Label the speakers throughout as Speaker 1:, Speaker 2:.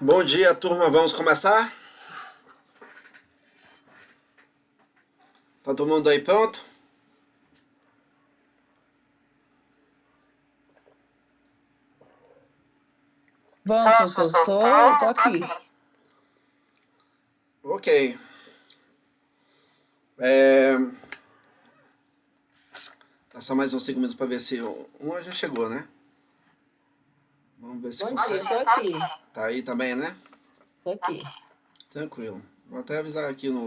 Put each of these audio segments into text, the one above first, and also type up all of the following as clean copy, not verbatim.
Speaker 1: Bom dia, turma. Vamos começar? Tá todo mundo aí pronto?
Speaker 2: Vamos, professor. Tô aqui.
Speaker 1: Ok. É... Dá só mais uns 5 minutos para ver se uma já chegou, né? Vamos ver se
Speaker 2: Bom
Speaker 1: consegue.
Speaker 2: dia, tô aqui.
Speaker 1: Tá aí também, né?
Speaker 2: Tô aqui.
Speaker 1: Tranquilo. Vou até avisar aqui no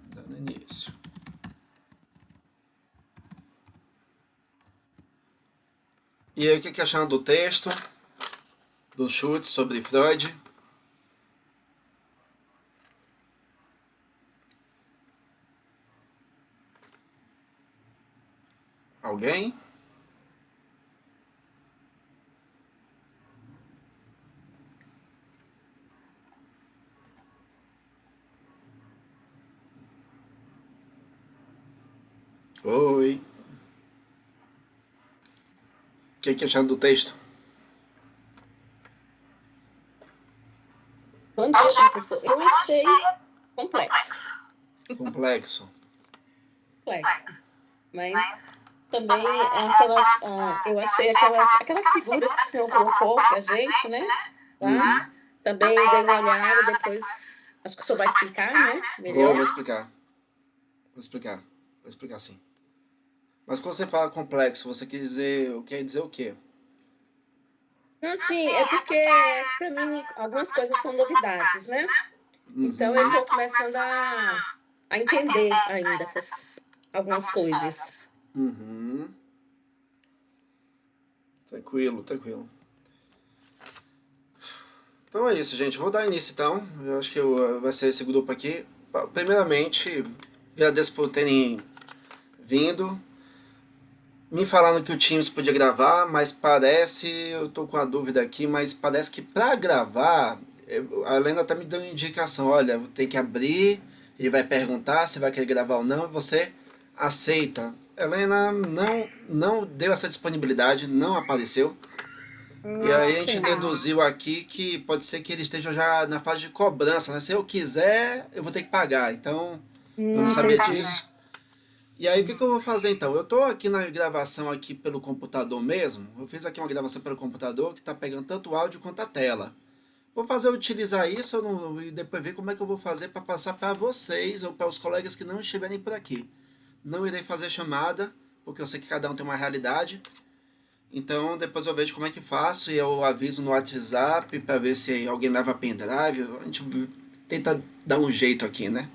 Speaker 1: dando início. E aí, o que acharam do texto, do chute sobre Freud? Alguém? Oi. O que acharam do texto?
Speaker 2: Bom dia, professor. Eu achei complexo.
Speaker 1: Complexo.
Speaker 2: Complexo. Mas também é aquelas. Eu achei aquelas figuras que o senhor colocou pra gente, né? Tá? Também dei uma olhada, depois. Acho que o senhor vai explicar, né? Melhor.
Speaker 1: Vou explicar. Vou explicar sim. Mas quando você fala complexo, você quer dizer o quê?
Speaker 2: Não, sim, é porque, para mim, algumas coisas são novidades, né? Então, eu estou começando a entender ainda algumas coisas.
Speaker 1: Uhum. Tranquilo, tranquilo. Então é isso, gente. Vou dar início então. Eu acho que vai ser esse grupo aqui. Primeiramente, agradeço por terem vindo. Me falaram que o Teams podia gravar, mas parece, eu tô com a dúvida aqui, mas parece que para gravar, a Helena tá me dando indicação, olha, tem que abrir, ele vai perguntar se vai querer gravar ou não, e você aceita. Helena não deu essa disponibilidade, não apareceu. E aí a gente
Speaker 2: Sim.
Speaker 1: deduziu aqui que pode ser que ele esteja já na fase de cobrança, né? Se eu quiser, eu vou ter que pagar. Então, eu não sabia
Speaker 2: Entendi.
Speaker 1: disso. E aí o que eu vou fazer então? Eu tô aqui na gravação aqui pelo computador mesmo. Eu fiz aqui uma gravação pelo computador que tá pegando tanto o áudio quanto a tela. Vou fazer utilizar isso e depois ver como é que eu vou fazer para passar para vocês ou para os colegas que não estiverem por aqui. Não irei fazer chamada, porque eu sei que cada um tem uma realidade. Então depois eu vejo como é que faço e eu aviso no WhatsApp para ver se alguém leva pendrive. A gente tenta dar um jeito aqui, né?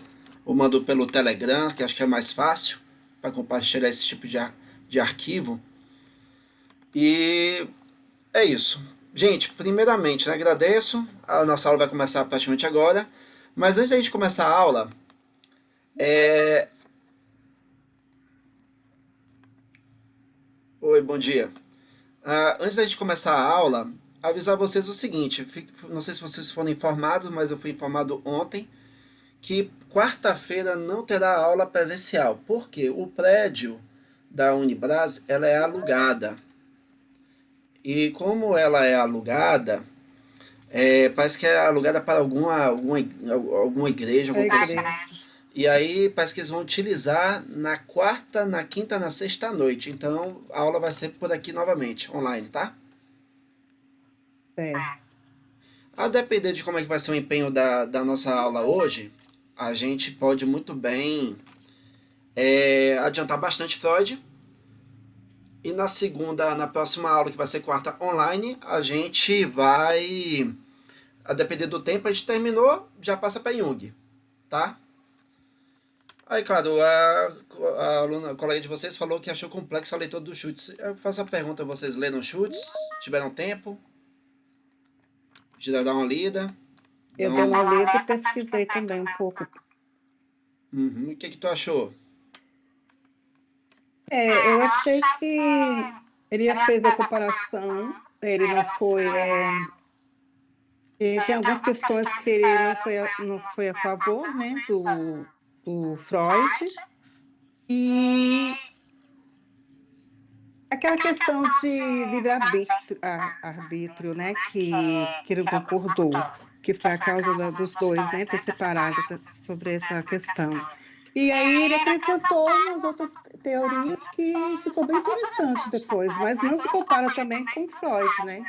Speaker 1: Ou mando pelo Telegram, que acho que é mais fácil para compartilhar esse tipo de arquivo. E é isso. Gente, primeiramente, né, agradeço. A nossa aula vai começar praticamente agora. Mas antes da gente começar a aula, é... Oi, bom dia. Antes da gente começar a aula, avisar vocês o seguinte: não sei se vocês foram informados, mas eu fui informado ontem que quarta-feira não terá aula presencial, porque o prédio da Unibras ela é alugada. E como ela é alugada, parece que é alugada para alguma igreja,
Speaker 2: É
Speaker 1: alguma coisa assim.
Speaker 2: igreja.
Speaker 1: E aí parece que eles vão utilizar na quarta, na quinta, na sexta noite. Então a aula vai ser por aqui novamente, online, tá?
Speaker 2: É.
Speaker 1: A depender de como é que vai ser o empenho da nossa aula hoje, a gente pode muito bem adiantar bastante Freud. E na segunda, na próxima aula, que vai ser quarta online, a gente vai, a depender do tempo, a gente terminou, já passa para Jung, tá? Aí, claro, a aluna, a colega de vocês falou que achou complexo a leitura dos chutes. Eu faço a pergunta, vocês leram chutes? Tiveram tempo? De dar uma lida?
Speaker 2: Eu dei uma lida e pesquisei também um pouco.
Speaker 1: Uhum. O que tu achou?
Speaker 2: Eu achei que ele fez a comparação, ele não foi. E tem algumas questões que ele não foi a favor, né, do Freud. E
Speaker 3: aquela questão de livre-arbítrio, arbítrio, né, que ele não concordou, que foi a causa dos dois, né, ter separado sobre essa questão. E aí ele acrescentou umas outras teorias que ficou bem interessante depois, mas não se compara também com Freud, né?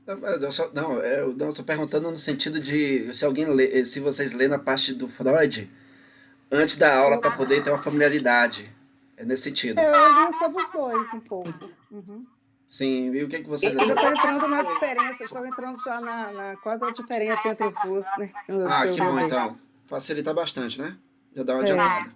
Speaker 1: Não, mas eu estou perguntando no sentido de se alguém lê, se vocês lêem a parte do Freud antes da aula para poder ter uma familiaridade. É nesse sentido.
Speaker 3: Eu li sobre os dois um pouco. Uhum.
Speaker 1: Sim, e o que, que vocês
Speaker 3: Eu já estou
Speaker 1: acharam?
Speaker 3: entrando na diferença, estou entrando já quase a diferença entre os dois, né?
Speaker 1: Ah,
Speaker 3: Se eu
Speaker 1: que
Speaker 3: vou
Speaker 1: bom
Speaker 3: ler.
Speaker 1: então. Facilita bastante, né? Já dá uma
Speaker 3: É,
Speaker 1: adiantada.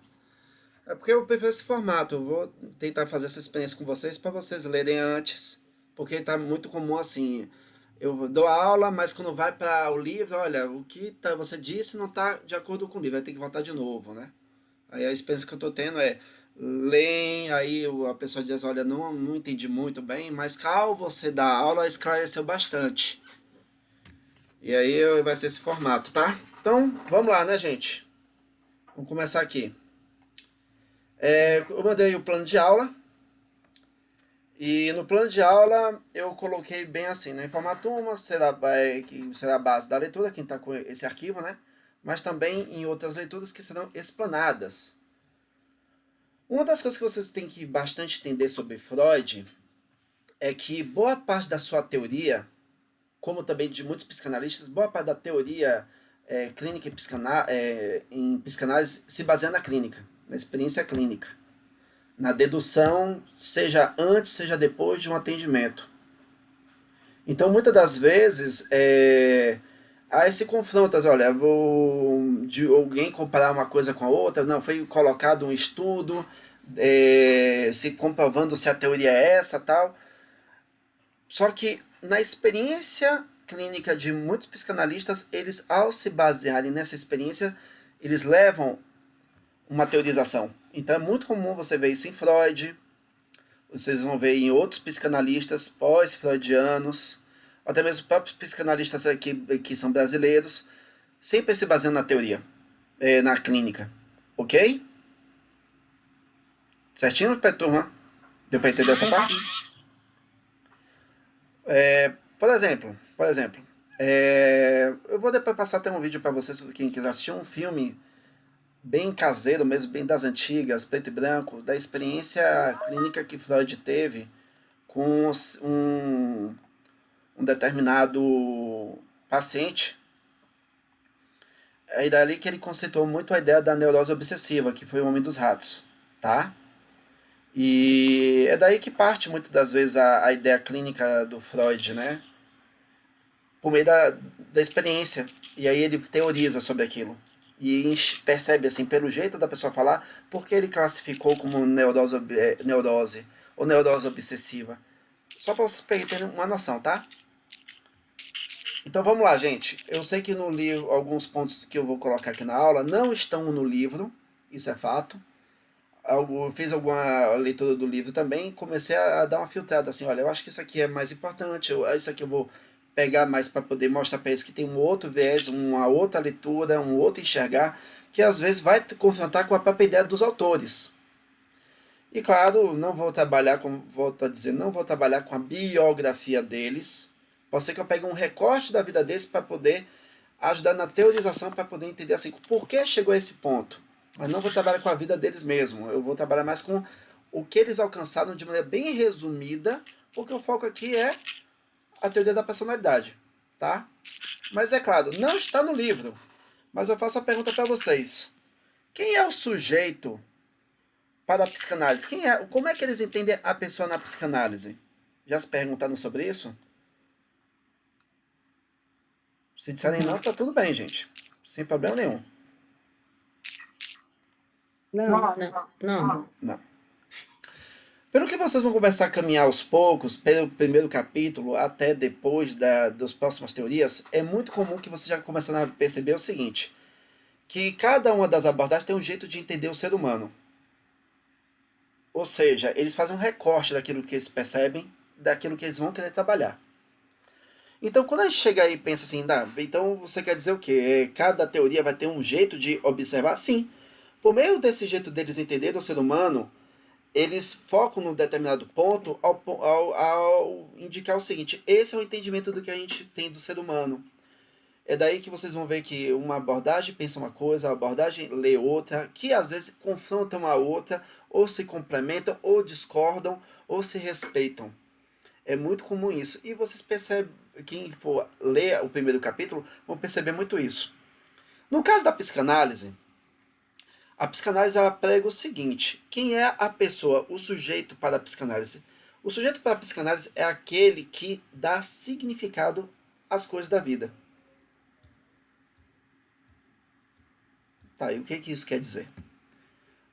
Speaker 1: É porque eu prefiro esse formato. Eu vou tentar fazer essa experiência com vocês para vocês lerem antes. Porque tá muito comum assim. Eu dou a aula, mas quando vai para o livro, olha, o que você disse não está de acordo com o livro, vai ter que voltar de novo, né? Aí a experiência que eu estou tendo é leem, aí a pessoa diz, olha, não entendi muito bem, mas ao você dar aula, esclareceu bastante. E aí vai ser esse formato, tá? Então, vamos lá, né, gente? Vamos começar aqui. Eu mandei o plano de aula. E no plano de aula eu coloquei bem assim, né? Informar a turma que será a base da leitura, quem está com esse arquivo, né? Mas também em outras leituras que serão explanadas. Uma das coisas que vocês têm que bastante entender sobre Freud é que boa parte da sua teoria, como também de muitos psicanalistas, boa parte da teoria clínica em psicanálise se baseia na clínica, na experiência clínica, na dedução, seja antes, seja depois de um atendimento. Então, muitas das vezes, há esse confronto, olha, de alguém comparar uma coisa com a outra, não, foi colocado um estudo, se comprovando se a teoria é essa, tal. Só que na experiência clínica de muitos psicanalistas, eles, ao se basearem nessa experiência, eles levam uma teorização. Então é muito comum você ver isso em Freud, vocês vão ver em outros psicanalistas pós-freudianos, até mesmo próprios psicanalistas que são brasileiros, sempre se baseando na teoria, na clínica. Ok? Certinho, turma? Deu para entender essa parte? Por exemplo, eu vou depois passar até um vídeo para vocês, quem quiser assistir um filme bem caseiro mesmo, bem das antigas, preto e branco, da experiência clínica que Freud teve com um determinado paciente. É dali que ele conceitou muito a ideia da neurose obsessiva, que foi o homem dos ratos, tá? E é daí que parte muitas das vezes a ideia clínica do Freud, né? Por meio da experiência. E aí ele teoriza sobre aquilo. E percebe, assim, pelo jeito da pessoa falar, porque ele classificou como neurose ou neurose obsessiva. Só para vocês terem uma noção, tá? Então vamos lá, gente. Eu sei que no livro, alguns pontos que eu vou colocar aqui na aula não estão no livro, isso é fato. Eu fiz alguma leitura do livro também, comecei a dar uma filtrada assim, olha, eu acho que isso aqui é mais importante, isso aqui eu vou pegar mais para poder mostrar para eles que tem um outro viés, uma outra leitura, um outro enxergar, que às vezes vai confrontar com a própria ideia dos autores. E claro, não vou trabalhar, como volto a dizer, não vou trabalhar com a biografia deles. Pode ser que eu pegue um recorte da vida deles para poder ajudar na teorização, para poder entender assim, por que chegou a esse ponto. Mas não vou trabalhar com a vida deles mesmo. Eu vou trabalhar mais com o que eles alcançaram de maneira bem resumida, porque o foco aqui é a teoria da personalidade, tá? Mas é claro, não está no livro. Mas eu faço a pergunta para vocês. Quem é o sujeito para a psicanálise? Como é que eles entendem a pessoa na psicanálise? Já se perguntaram sobre isso? Se disserem não, tá tudo bem, gente. Sem problema nenhum.
Speaker 3: Não.
Speaker 1: Não. Pelo que vocês vão começar a caminhar aos poucos, pelo primeiro capítulo até depois das próximas teorias, é muito comum que vocês já começam a perceber o seguinte, que cada uma das abordagens tem um jeito de entender o ser humano. Ou seja, eles fazem um recorte daquilo que eles percebem, daquilo que eles vão querer trabalhar. Então, quando a gente chega aí e pensa assim, então você quer dizer o quê? Cada teoria vai ter um jeito de observar? Sim. Por meio desse jeito deles entenderem o ser humano, eles focam num determinado ponto ao indicar o seguinte: esse é o entendimento do que a gente tem do ser humano. É daí que vocês vão ver que uma abordagem pensa uma coisa, a abordagem lê outra, que às vezes confrontam a outra, ou se complementam, ou discordam, ou se respeitam. É muito comum isso. E vocês percebem, quem for ler o primeiro capítulo, vão perceber muito isso. No caso da psicanálise, a psicanálise ela prega o seguinte: quem é a pessoa, o sujeito para a psicanálise? O sujeito para a psicanálise é aquele que dá significado às coisas da vida. Tá, e o que isso quer dizer?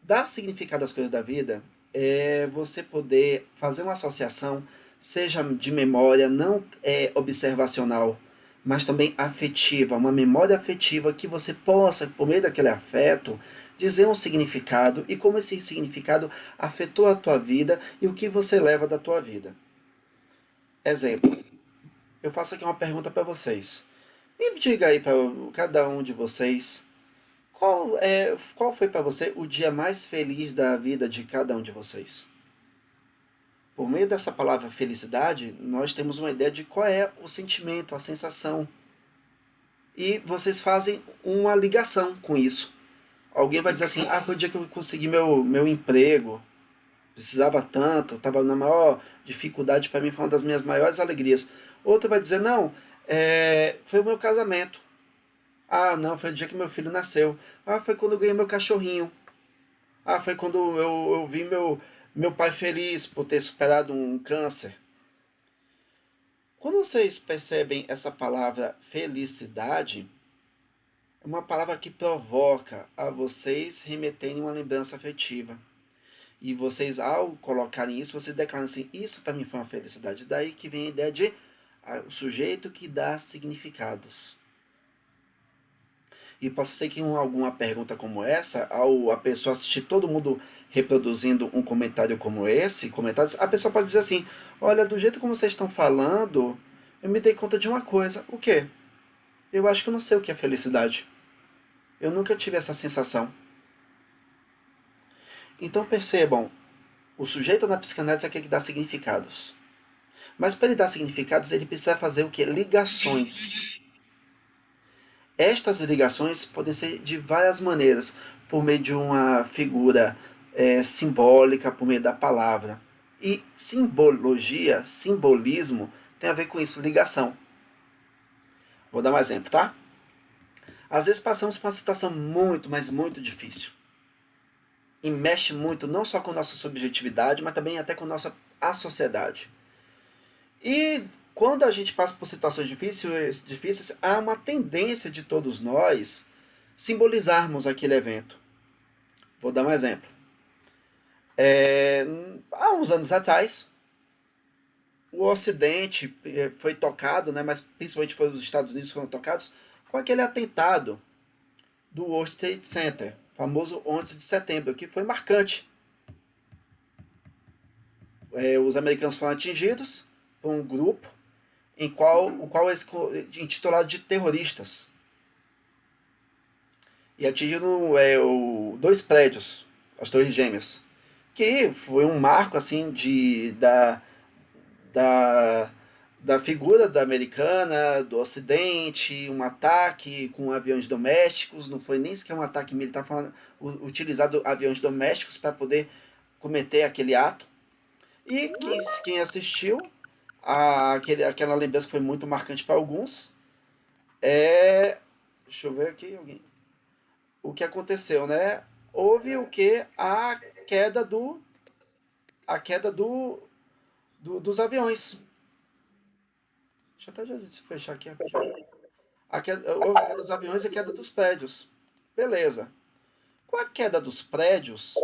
Speaker 1: Dar significado às coisas da vida é você poder fazer uma associação, seja de memória, não observacional, mas também afetiva, uma memória afetiva que você possa, por meio daquele afeto, dizer um significado e como esse significado afetou a tua vida e o que você leva da tua vida. Exemplo, eu faço aqui uma pergunta para vocês. Me diga aí para cada um de vocês, qual foi para você o dia mais feliz da vida de cada um de vocês? Por meio dessa palavra felicidade, nós temos uma ideia de qual é o sentimento, a sensação. E vocês fazem uma ligação com isso. Alguém vai dizer assim: foi o dia que eu consegui meu emprego, precisava tanto, estava na maior dificuldade, para mim foi uma das minhas maiores alegrias. Outro vai dizer: não, foi o meu casamento. Não, foi o dia que meu filho nasceu. Foi quando eu ganhei meu cachorrinho. Foi quando eu vi meu pai feliz por ter superado um câncer. Quando vocês percebem essa palavra felicidade, é uma palavra que provoca a vocês remeterem uma lembrança afetiva. E vocês, ao colocarem isso, vocês declaram assim: isso para mim foi uma felicidade. Daí que vem a ideia de o sujeito que dá significados. E possa ser que alguma pergunta como essa, ao a pessoa assistir todo mundo reproduzindo um comentário como esse, a pessoa pode dizer assim: olha, do jeito como vocês estão falando, eu me dei conta de uma coisa. O quê? Eu acho que eu não sei o que é felicidade. Eu nunca tive essa sensação. Então percebam, o sujeito na psicanálise é aquele que dá significados. Mas para ele dar significados, ele precisa fazer o quê? Ligações. Estas ligações podem ser de várias maneiras, por meio de uma figura simbólica, por meio da palavra. E simbologia, simbolismo, tem a ver com isso, ligação. Vou dar um exemplo, tá? Às vezes passamos por uma situação muito, mas muito difícil. E mexe muito, não só com nossa subjetividade, mas também até com a sociedade. E quando a gente passa por situações difíceis, há uma tendência de todos nós simbolizarmos aquele evento. Vou dar um exemplo. Há uns anos atrás, o Ocidente foi tocado, né, mas principalmente foi os Estados Unidos que foram tocados, com aquele atentado do World Trade Center, famoso 11 de setembro, que foi marcante. Os americanos foram atingidos por um grupo o qual é intitulado de terroristas. E atingiram 2 prédios, as Torres Gêmeas, que foi um marco assim da figura da americana, do Ocidente, um ataque com aviões domésticos, não foi nem sequer um ataque militar, foi utilizado aviões domésticos para poder cometer aquele ato. E quem assistiu, aquela lembrança que foi muito marcante para alguns, deixa eu ver aqui, alguém. O que aconteceu, né? Houve o que? A queda dos aviões. Deixa eu até já fechar aqui rapidinho. A queda dos aviões e a queda dos prédios. Beleza. Com a queda dos prédios,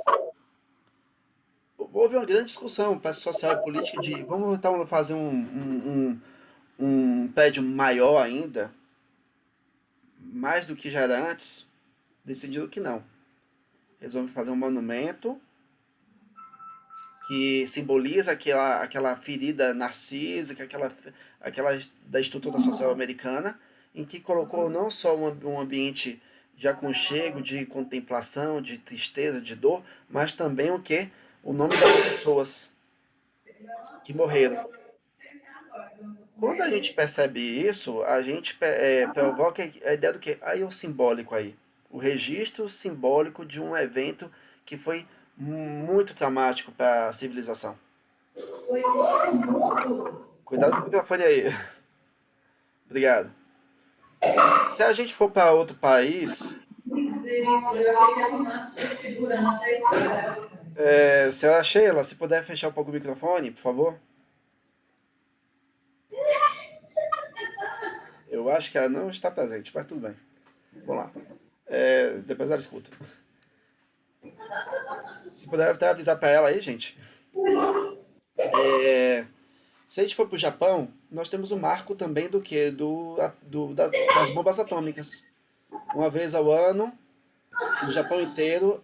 Speaker 1: houve uma grande discussão para social e política de vamos então fazer um prédio maior ainda, mais do que já era antes. Decidiram que não. Resolvem fazer um monumento que simboliza aquela ferida narcísica, aquela da estrutura social americana, em que colocou não só um ambiente de aconchego, de contemplação, de tristeza, de dor, mas também o quê? o nome das pessoas que morreram. Quando a gente percebe isso, a gente provoca a ideia do quê? Aí o simbólico aí. O registro simbólico de um evento que foi muito traumático para a civilização. Cuidado com o microfone aí. Obrigado. Se a gente for para outro país, senhora Sheila, se puder fechar um pouco o microfone, por favor. Eu acho que ela não está presente, mas tudo bem. Vamos lá. Depois ela escuta. Se puder até avisar para ela aí, gente. Se a gente for para o Japão, nós temos o marco também do que? Das bombas atômicas. Uma vez ao ano, no Japão inteiro,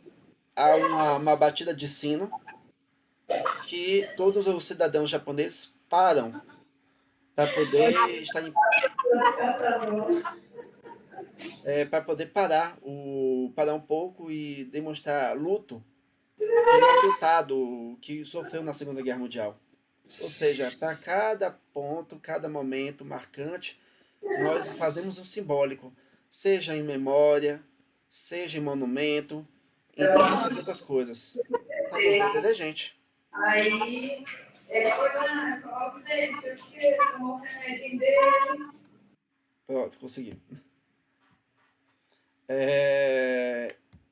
Speaker 1: há uma batida de sino que todos os cidadãos japoneses param para poder estar para poder parar um pouco e demonstrar luto pelo atentado que sofreu na Segunda Guerra Mundial. Ou seja, para cada ponto, cada momento marcante, nós fazemos um simbólico, seja em memória, seja em monumento, entre muitas outras coisas. Tá dando pra entender, gente? Aí ele foi lá, escovar os dentes, não sei o que, tomou o remedinho dele. Pronto, consegui.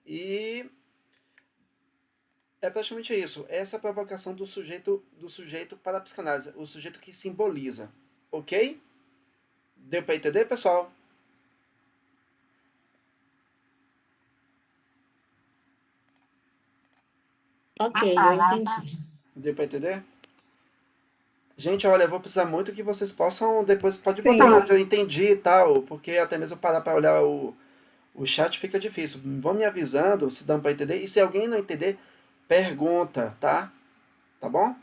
Speaker 1: E é praticamente isso. Essa é a provocação do sujeito para a psicanálise, o sujeito que simboliza. Ok? Deu para entender, pessoal?
Speaker 2: Ok, eu entendi.
Speaker 1: Deu para entender? Gente, olha, eu vou precisar muito que vocês possam, depois pode botar onde eu entendi e tal, porque até mesmo parar para olhar o chat fica difícil. Vão me avisando se dão para entender, e se alguém não entender, pergunta, tá? Tá bom?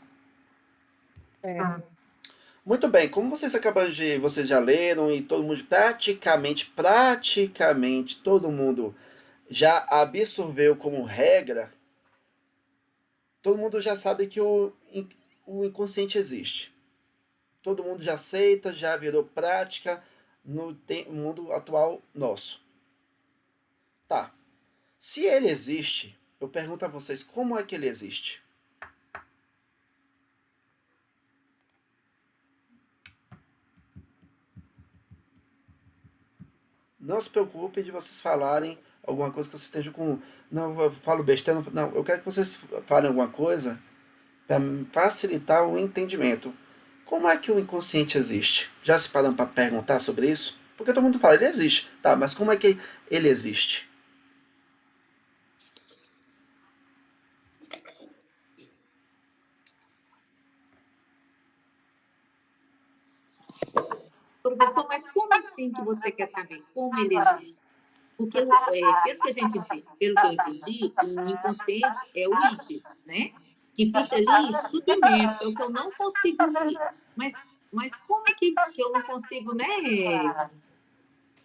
Speaker 1: Muito bem, como vocês já leram e todo mundo, praticamente todo mundo já absorveu como regra, todo mundo já sabe que o inconsciente existe. Todo mundo já aceita, já virou prática no mundo atual nosso. Tá. Se ele existe, eu pergunto a vocês, como é que ele existe? Não se preocupe de vocês falarem alguma coisa que vocês estejam com... Não, eu falo besteira. Não, eu quero que vocês falem alguma coisa para facilitar o entendimento. Como é que o inconsciente existe? Já se pararam para perguntar sobre isso? Porque todo mundo fala, ele existe. Tá, mas como é que ele existe?
Speaker 2: Professor, mas como assim que você quer saber como ele existe? Porque, pelo que eu entendi, o inconsciente é o id, né? Que fica ali submerso, é o que eu não consigo ver. Mas como que eu não consigo, né?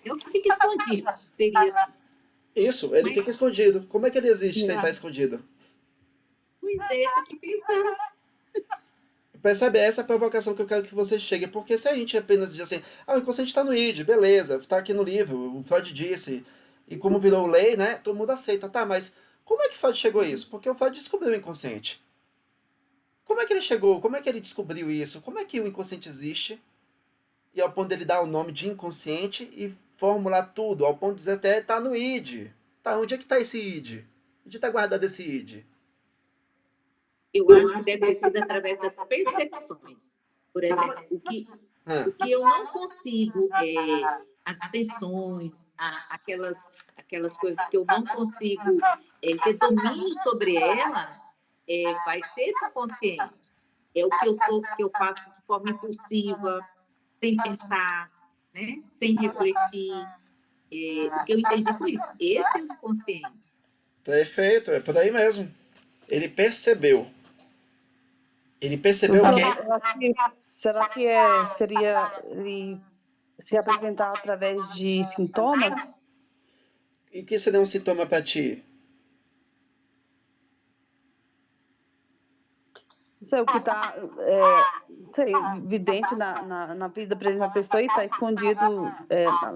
Speaker 2: É o que fica escondido, seria assim.
Speaker 1: Isso, ele fica escondido. Como é que ele existe se ele está escondido?
Speaker 2: Pois é, eu tô aqui pensando.
Speaker 1: Percebe? Essa é a provocação que eu quero que vocês cheguem. Porque se a gente apenas diz assim, o inconsciente está no id, beleza, está aqui no livro, o Freud disse, e como virou lei, né, todo mundo aceita. Tá, mas como é que Freud chegou a isso? Porque o Freud descobriu o inconsciente. Como é que ele chegou? Como é que ele descobriu isso? Como é que o inconsciente existe? E ao ponto dele dar o nome de inconsciente e formular tudo, ao ponto de dizer até tá no id. Tá, onde é que tá esse id? Onde está guardado esse id?
Speaker 2: Eu acho que deve ter sido através das percepções. Por exemplo, o que eu não consigo, as tensões, aquelas coisas que eu não consigo ter domínio sobre ela, vai ser subconsciente. É o que eu faço de forma impulsiva, sem pensar, né? Sem refletir. O que eu entendi foi isso. Esse é o inconsciente.
Speaker 1: Perfeito, é por aí mesmo. Ele percebeu. Ele percebeu o quê?
Speaker 4: Será que seria ele se apresentar através de sintomas?
Speaker 1: E o que seria um sintoma para ti?
Speaker 4: não sei, o que está, sei, vidente na vida presente da pessoa e está escondido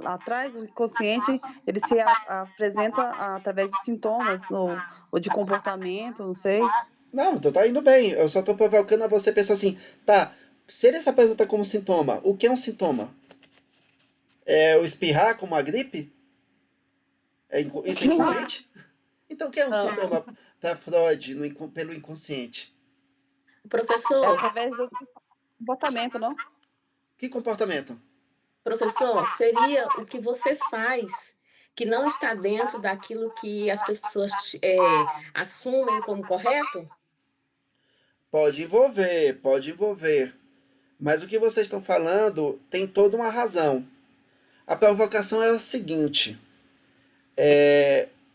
Speaker 4: atrás, o inconsciente, ele se apresenta através de sintomas ou de comportamento, não sei.
Speaker 1: Não, então tá indo bem. Eu só tô provocando a você pensar assim, tá, se ele se apresenta como sintoma, o que é um sintoma? É o espirrar como a gripe? Isso é inconsciente? Então o que é um
Speaker 4: Não,
Speaker 1: sintoma para Freud pelo inconsciente?
Speaker 4: é
Speaker 2: Professor,
Speaker 4: através do comportamento, não?
Speaker 1: Que comportamento?
Speaker 2: professor, seria o que você faz que não está dentro daquilo que as pessoas assumem como correto?
Speaker 1: Pode envolver, pode envolver. Mas o que vocês estão falando tem toda uma razão. A provocação é o seguinte: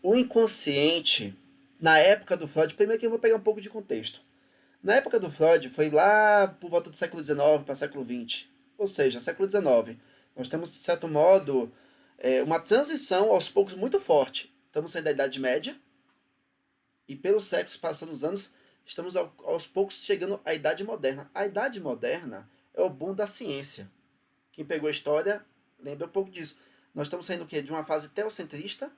Speaker 1: o inconsciente, na época do Freud, primeiro que eu vou pegar um pouco de contexto. Na época do Freud, foi lá por volta do século XIX para século XX. Ou seja, século XIX. Nós temos, de certo modo, uma transição aos poucos muito forte. Estamos saindo da Idade Média e, pelos séculos passando os anos, estamos aos poucos chegando à Idade Moderna. A Idade Moderna é o boom da ciência. Quem pegou a história lembra um pouco disso. Nós estamos saindo o quê? De uma fase teocentrista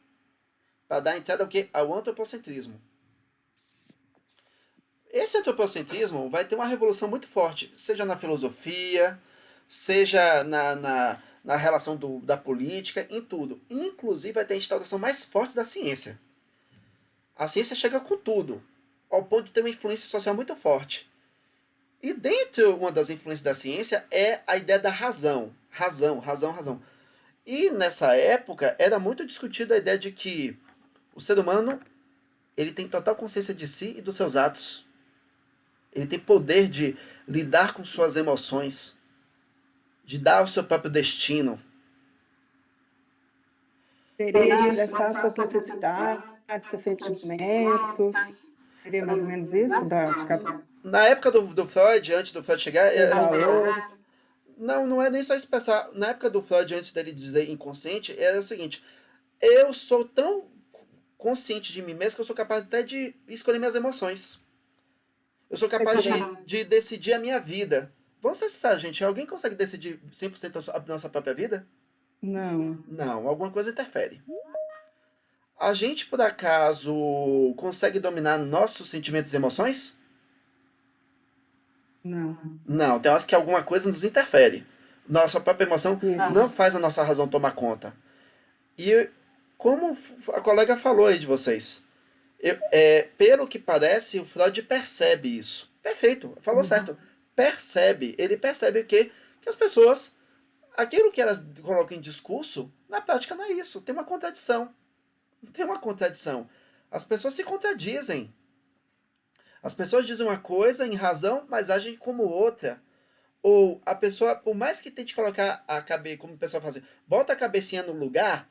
Speaker 1: para dar entrada ao quê? Ao antropocentrismo. Esse antropocentrismo vai ter uma revolução muito forte, seja na filosofia, seja na relação da política, em tudo. Inclusive vai ter a instauração mais forte da ciência. A ciência chega com tudo, ao ponto de ter uma influência social muito forte. E dentro uma das influências da ciência é a ideia da razão. Razão, razão, razão. E nessa época era muito discutida a ideia de que o ser humano ele tem total consciência de si e dos seus atos. Ele tem poder de lidar com suas emoções, de dar o seu próprio destino.
Speaker 3: Seria de expressar suas necessidades, seus sentimentos. Seria mais ou menos isso?
Speaker 1: Na época do Freud, antes do Freud chegar,
Speaker 3: Seus valores.
Speaker 1: não é nem só expressar. Na época do Freud, antes dele dizer inconsciente, era o seguinte: eu sou tão consciente de mim mesmo que eu sou capaz até de escolher minhas emoções. Eu sou capaz de decidir a minha vida. Vamos ser sinceros, gente. Alguém consegue decidir 100% a nossa própria vida?
Speaker 3: Não,
Speaker 1: Não, alguma coisa interfere. A gente, por acaso, consegue dominar nossos sentimentos e emoções?
Speaker 3: não.
Speaker 1: Não, tem horas que alguma coisa nos interfere. Nossa própria emoção
Speaker 3: Isso.
Speaker 1: não faz a nossa razão tomar conta. E como a colega falou aí de vocês, pelo que parece, o Freud percebe isso. Perfeito, falou certo. Percebe, ele percebe o quê? Que as pessoas, aquilo que elas colocam em discurso, na prática não é isso. Tem uma contradição. Tem uma contradição. As pessoas se contradizem. As pessoas dizem uma coisa em razão, mas agem como outra. Ou a pessoa, por mais que tente colocar a cabeça, como o pessoal faz, bota a cabecinha no lugar,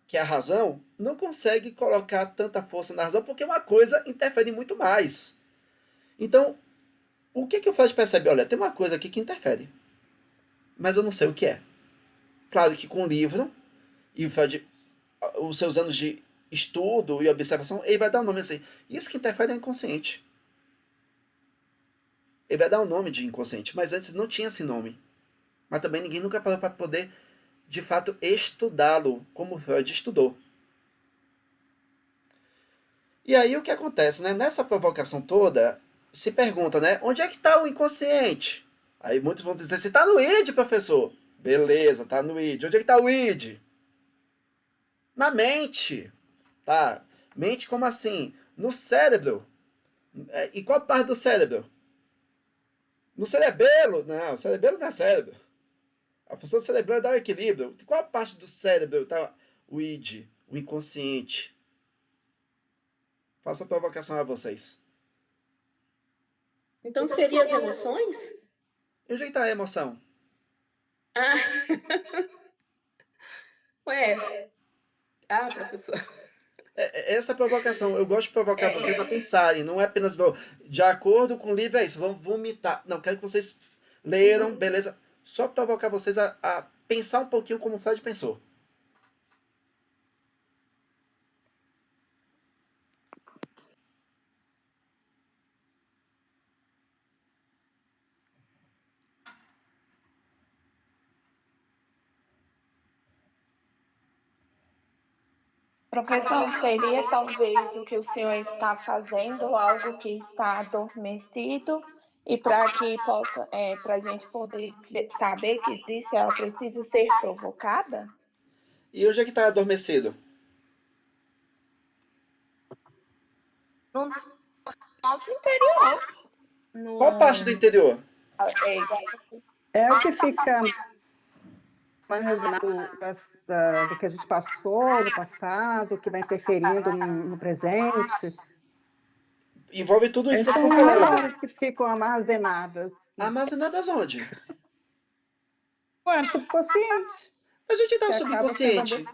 Speaker 1: que é a razão, não consegue colocar tanta força na razão, porque uma coisa interfere muito mais. Então, o que o Freud percebe? Olha, tem uma coisa aqui que interfere, mas eu não sei o que é. Claro que com o livro, e o Freud, os seus anos de estudo e observação, ele vai dar um nome assim. Isso que interfere é o inconsciente. Ele vai dar um nome de inconsciente, mas antes não tinha esse nome. Mas também ninguém nunca parou para poder, de fato, estudá-lo, como Freud estudou. E aí o que acontece, né? Nessa provocação toda, se pergunta, né? Onde é que está o inconsciente? Aí muitos vão dizer, você está no id, professor. Beleza, tá no id. Onde é que está o id? Na mente. Tá? Mente como assim? No cérebro. E qual parte do cérebro? No cerebelo? Não, o cerebelo não é cérebro. A função do cerebelo é dar o equilíbrio. Qual parte do cérebro está o id, o inconsciente? Faço a provocação a vocês.
Speaker 2: Então, seriam as emoções?
Speaker 1: E onde é que está a emoção?
Speaker 2: Ah, ué. Ah, professor.
Speaker 1: Essa é a provocação. Eu gosto de provocar vocês a pensarem. Não é apenas de acordo com o livro, é isso. Vamos vomitar. Não, quero que vocês leram, beleza. Só provocar vocês a pensar um pouquinho como o Freud pensou.
Speaker 5: Professor, seria talvez o que o senhor está fazendo, algo que está adormecido, e para que possa, para a gente poder saber que existe, ela precisa ser provocada?
Speaker 1: E onde é que tá adormecido?
Speaker 5: No nosso interior.
Speaker 1: Qual parte do interior?
Speaker 3: É o que fica mais do que a gente passou no passado, que vai interferindo no presente.
Speaker 1: Envolve tudo isso que vocês
Speaker 3: São
Speaker 1: estão falando.
Speaker 3: memórias que ficam armazenadas.
Speaker 1: Armazenadas onde?
Speaker 3: Ué, no subconsciente.
Speaker 1: Mas onde está o
Speaker 3: Que acaba
Speaker 1: subconsciente?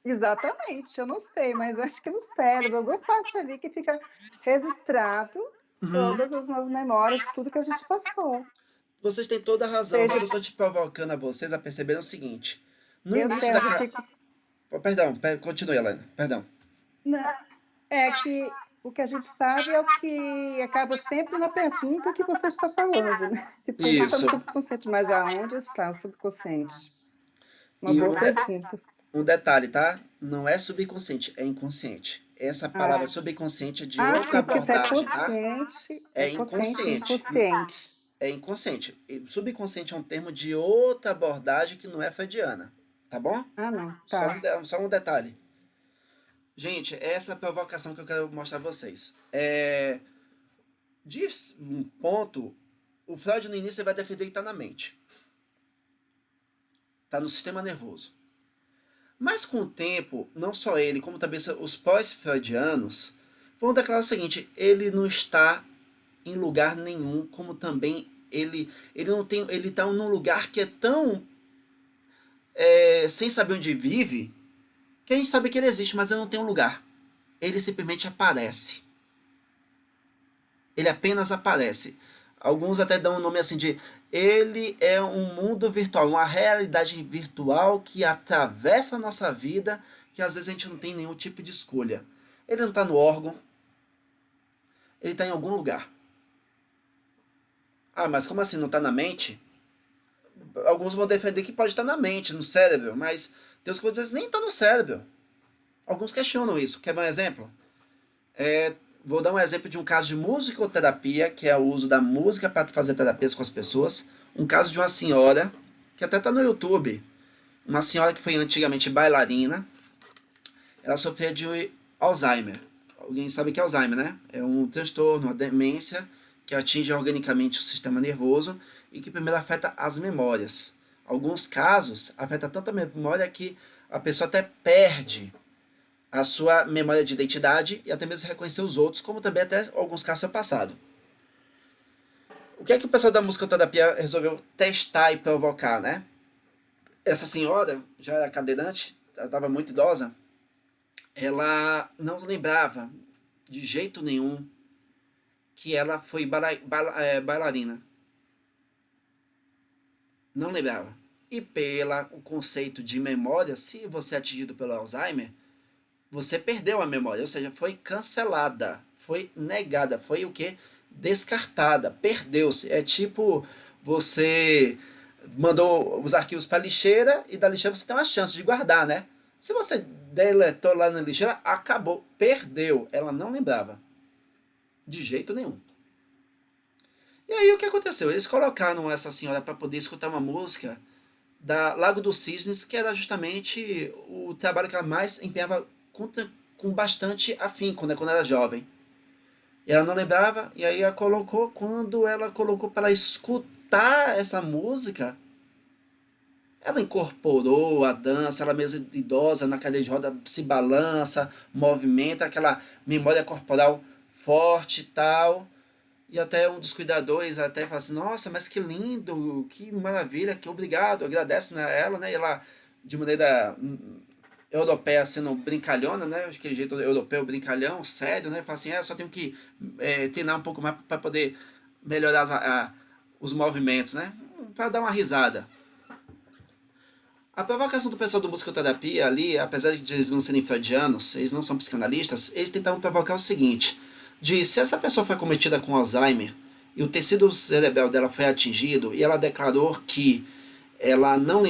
Speaker 3: Exatamente, eu não sei, mas acho que no cérebro, alguma parte ali que fica registrado todas as nossas memórias, tudo que a gente passou.
Speaker 1: Vocês têm toda a razão,
Speaker 3: Seja-
Speaker 1: mas eu estou te provocando a vocês a perceber o seguinte. No
Speaker 3: Eu
Speaker 1: início
Speaker 3: sei,
Speaker 1: da...
Speaker 3: eu fico-
Speaker 1: Perdão, continue, Helena. Perdão.
Speaker 3: É que o que a gente sabe é o que acaba sempre na pergunta que você está falando, né? Que tudo está
Speaker 1: Isso.
Speaker 3: no subconsciente, mas aonde está o subconsciente? Uma
Speaker 1: E
Speaker 3: boa pergunta.
Speaker 1: um detalhe, tá? Não é subconsciente, é inconsciente. Essa palavra subconsciente é de outra
Speaker 3: sim, porque se é
Speaker 1: abordagem, tá?
Speaker 3: consciente,
Speaker 1: É
Speaker 3: consciente,
Speaker 1: inconsciente.
Speaker 3: inconsciente.
Speaker 1: É inconsciente. E subconsciente é um termo de outra abordagem que não é freudiana, tá bom?
Speaker 3: Não, tá.
Speaker 1: Só um detalhe. Gente, essa é a provocação que eu quero mostrar a vocês. De um ponto, o Freud no início vai defender que está na mente. Está no sistema nervoso. Mas com o tempo, não só ele, como também os pós-freudianos vão declarar o seguinte: ele não está em lugar nenhum, como também ele não tem, ele está num lugar que é tão sem saber onde vive, que a gente sabe que ele existe, mas ele não tem um lugar. Ele simplesmente aparece. Ele apenas aparece. Alguns até dão um nome assim de... Ele é um mundo virtual, uma realidade virtual que atravessa a nossa vida, que às vezes a gente não tem nenhum tipo de escolha. Ele não está no órgão. Ele está em algum lugar. Ah, mas como assim não está na mente? Alguns vão defender que pode estar na mente, no cérebro, mas tem os que vão dizer que nem está no cérebro. Alguns questionam isso. Quer ver um exemplo? Vou dar um exemplo de um caso de musicoterapia, que é o uso da música para fazer terapias com as pessoas. Um caso de uma senhora, que até está no YouTube. Uma senhora que foi antigamente bailarina. Ela sofria de Alzheimer. Alguém sabe que é Alzheimer, né? É um transtorno, uma demência que atinge organicamente o sistema nervoso e que primeiro afeta as memórias. Alguns casos afeta tanto a memória que a pessoa até perde a sua memória de identidade e até mesmo reconhecer os outros, como também até alguns casos seu passado. O que é que o pessoal da musicoterapia resolveu testar e provocar, né? Essa senhora, já era cadeirante, ela estava muito idosa, ela não lembrava de jeito nenhum que ela foi bailarina. Não lembrava. E pelo conceito de memória, se você é atingido pelo Alzheimer, você perdeu a memória, ou seja, foi cancelada, foi negada, foi o quê? Descartada, perdeu-se. É tipo, você mandou os arquivos para a lixeira e da lixeira você tem uma chance de guardar, né? Se você deletou lá na lixeira, acabou, perdeu. Ela não lembrava. De jeito nenhum. E aí o que aconteceu? Eles colocaram essa senhora para poder escutar uma música da Lago dos Cisnes, que era justamente o trabalho que ela mais empenhava com bastante afinco, né, quando era jovem. E ela não lembrava, e aí quando ela colocou para escutar essa música, ela incorporou a dança, ela mesmo idosa, na cadeira de roda, se balança, movimenta, aquela memória corporal forte e tal. E até um dos cuidadores até fala assim, nossa, mas que lindo, que maravilha, que obrigado, agradece a ela, né? E ela, de maneira europeia, sendo brincalhona, né? Aquele jeito europeu brincalhão, sério, né? Fala assim, só tenho que treinar um pouco mais para poder melhorar os movimentos, né? Para dar uma risada. A provocação do pessoal do musicoterapia ali, apesar de eles não serem freudianos, eles não são psicanalistas, eles tentavam provocar o seguinte: se essa pessoa foi cometida com Alzheimer e o tecido cerebral dela foi atingido e ela declarou que ela não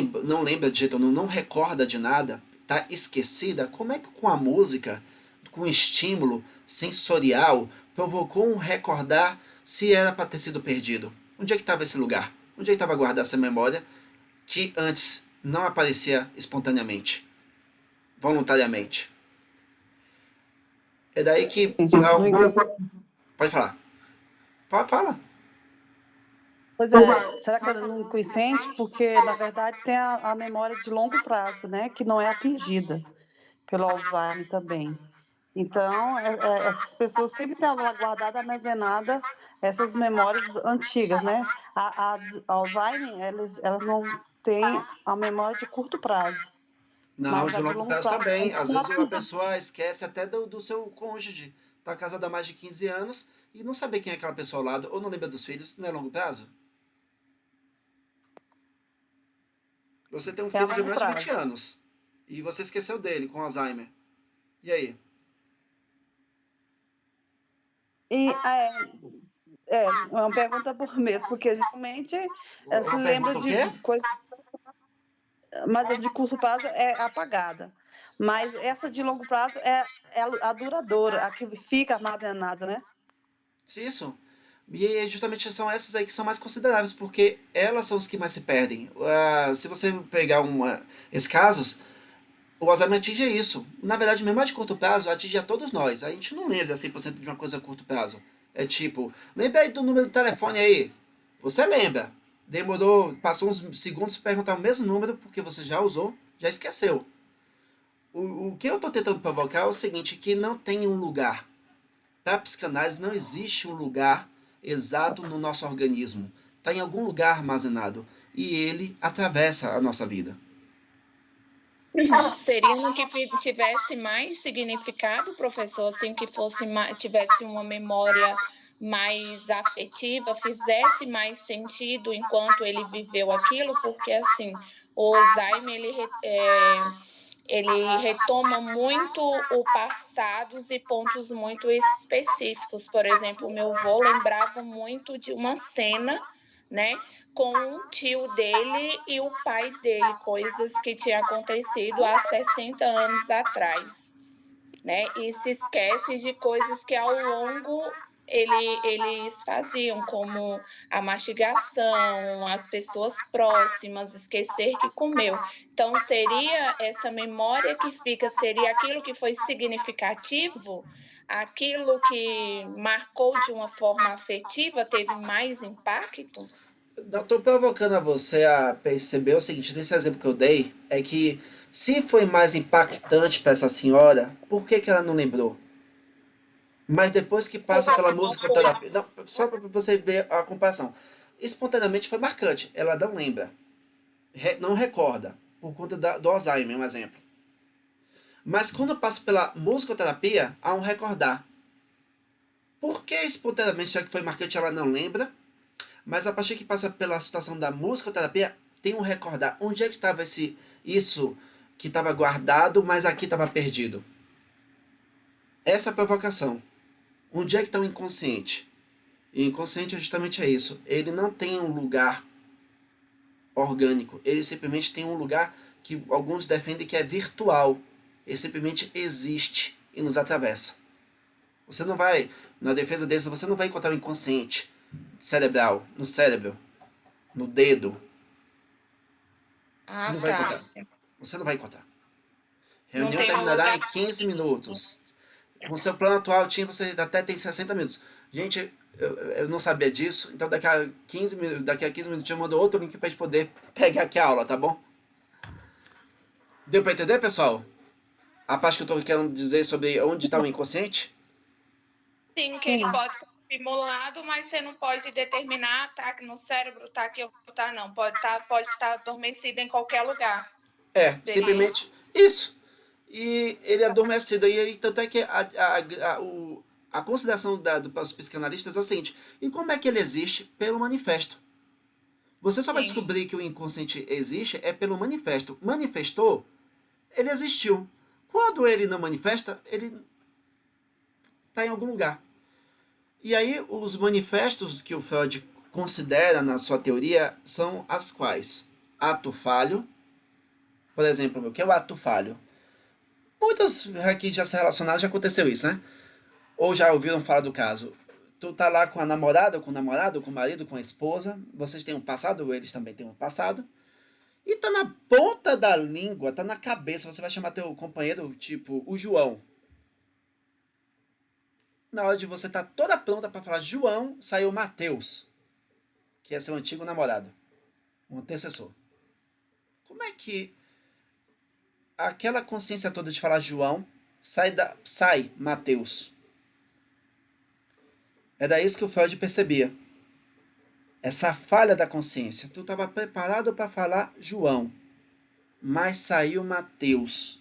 Speaker 1: lembra de jeito nenhum, não recorda de nada, está esquecida, como é que com a música, com estímulo sensorial, provocou um recordar se era para ter sido perdido? Onde é que estava esse lugar? Onde é que estava guardada essa memória que antes não aparecia espontaneamente, voluntariamente? É daí que...
Speaker 4: Gente, no inconsciente.
Speaker 1: Pode falar. Fala.
Speaker 4: Pois é, será que era no inconsciente? Porque, na verdade, tem a memória de longo prazo, né? Que não é atingida pelo Alzheimer também. Então, essas pessoas sempre têm lá guardada, armazenada essas memórias antigas, né? A Alzheimer, elas não têm a memória de curto prazo,
Speaker 1: Não,
Speaker 4: mas
Speaker 1: de
Speaker 4: a de
Speaker 1: longo
Speaker 4: longo
Speaker 1: prazo
Speaker 4: prazo
Speaker 1: também. Às vezes a
Speaker 4: não.
Speaker 1: pessoa esquece até do seu cônjuge. Tá casada há mais de 15 anos e não saber quem é aquela pessoa ao lado, ou não lembra dos filhos, não é longo prazo? Você tem um
Speaker 4: É a
Speaker 1: filho de
Speaker 4: longo
Speaker 1: mais de 20
Speaker 4: prazo.
Speaker 1: anos e você esqueceu dele com Alzheimer. E aí?
Speaker 4: E é uma pergunta por mês, porque geralmente ela se
Speaker 1: Uma
Speaker 4: lembra
Speaker 1: pergunta o quê?
Speaker 4: de coisas, mas a de curto prazo é apagada. Mas essa de longo prazo é a duradoura, a que fica armazenada, né?
Speaker 1: Isso. E justamente são essas aí que são mais consideráveis, porque elas são os que mais se perdem. Se você pegar esses casos, o Alzheimer atinge isso. Na verdade, memória de curto prazo atinge a todos nós. A gente não lembra 100% de uma coisa a curto prazo. É tipo, lembra aí do número do telefone aí. Você lembra. Demorou, passou uns segundos para perguntar o mesmo número, porque você já usou, já esqueceu. O que eu estou tentando provocar é o seguinte, que não tem um lugar. Para a psicanálise não existe um lugar exato no nosso organismo. Está em algum lugar armazenado. E ele atravessa a nossa vida.
Speaker 5: Seria no que tivesse mais significado, professor, assim, que tivesse uma memória mais afetiva, fizesse mais sentido enquanto ele viveu aquilo, porque, assim, o Alzheimer, ele retoma muito o passados e pontos muito específicos. Por exemplo, o meu avô lembrava muito de uma cena, né, com o tio dele e o pai dele, coisas que tinham acontecido há 60 anos atrás, né? E se esquece de coisas que ao longo eles faziam, como a mastigação, as pessoas próximas, esquecer que comeu. Então, seria essa memória que fica, seria aquilo que foi significativo, aquilo que marcou de uma forma afetiva, teve mais impacto?
Speaker 1: Eu estou provocando a você a perceber o seguinte, nesse exemplo que eu dei, é que se foi mais impactante para essa senhora, por que, que ela não lembrou? Mas depois que passa pela música terapia, não, só para você ver a comparação, espontaneamente foi marcante, ela não lembra, não recorda, por conta do Alzheimer, um exemplo. Mas quando passa pela musicoterapia, há um recordar. Por que espontaneamente, já que foi marcante, ela não lembra? Mas a partir que passa pela situação da musicoterapia, tem um recordar. Onde é que estava isso que estava guardado, mas aqui estava perdido? Essa é a provocação. Onde é que está o inconsciente? E o inconsciente justamente é isso. Ele não tem um lugar orgânico. Ele simplesmente tem um lugar que alguns defendem que é virtual. Ele simplesmente existe e nos atravessa. Você não vai, na defesa deles, você não vai encontrar o inconsciente cerebral, no cérebro, no dedo. Você
Speaker 5: Ah,
Speaker 1: não vai
Speaker 5: tá.
Speaker 1: encontrar. Você não vai encontrar.
Speaker 5: Não
Speaker 1: Reunião
Speaker 5: tem um
Speaker 1: terminará
Speaker 5: lugar.
Speaker 1: em 15 minutos. Com seu plano atual, você até tem 60 minutos. Gente, eu não sabia disso, então daqui a 15 minutos eu mando outro link para a gente poder pegar aqui a aula, tá bom? Deu para entender, pessoal? A parte que eu estou querendo dizer sobre onde está o inconsciente?
Speaker 5: Sim, que ele pode ser estimulado, mas você não pode determinar, tá aqui no cérebro, tá aqui ou tá não. Pode estar adormecido em qualquer lugar. Seria
Speaker 1: Simplesmente
Speaker 5: isso?
Speaker 1: isso. E ele é adormecido. E aí, tanto é que a consideração para os psicanalistas é o seguinte: e como é que ele existe? Pelo manifesto. Você só vai
Speaker 5: Sim.
Speaker 1: descobrir que o inconsciente existe é pelo manifesto. Manifestou, ele existiu. Quando ele não manifesta, ele está em algum lugar. E aí, os manifestos que o Freud considera na sua teoria são as quais? Ato falho. Por exemplo, o que é o ato falho? Muitas aqui já se relacionaram, já aconteceu isso, né? Ou já ouviram falar do caso. Tu tá lá com a namorada, ou com o namorado, ou com o marido, com a esposa. Vocês têm um passado, ou eles também têm um passado. E tá na ponta da língua, tá na cabeça. Você vai chamar teu companheiro, tipo, o João. Na hora de você tá toda pronta para falar João, saiu Mateus, que é seu antigo namorado, um antecessor. Como é que aquela consciência toda de falar João sai Mateus? Era isso que o Freud percebia. Essa falha da consciência. Tu estava preparado para falar João, mas saiu Mateus.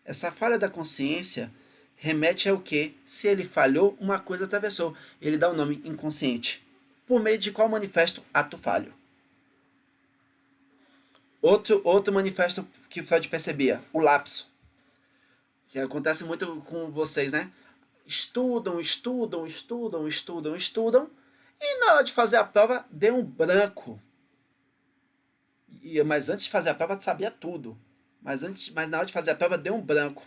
Speaker 1: Essa falha da consciência remete ao que? Se ele falhou, uma coisa atravessou. Ele dá o nome inconsciente. Por meio de qual manifesto? Ato falho. Outro manifesto que Freud percebia, o lapso. Que acontece muito com vocês, né? Estudam, e na hora de fazer a prova, deu um branco. Mas antes de fazer a prova, sabia tudo. Mas na hora de fazer a prova, deu um branco.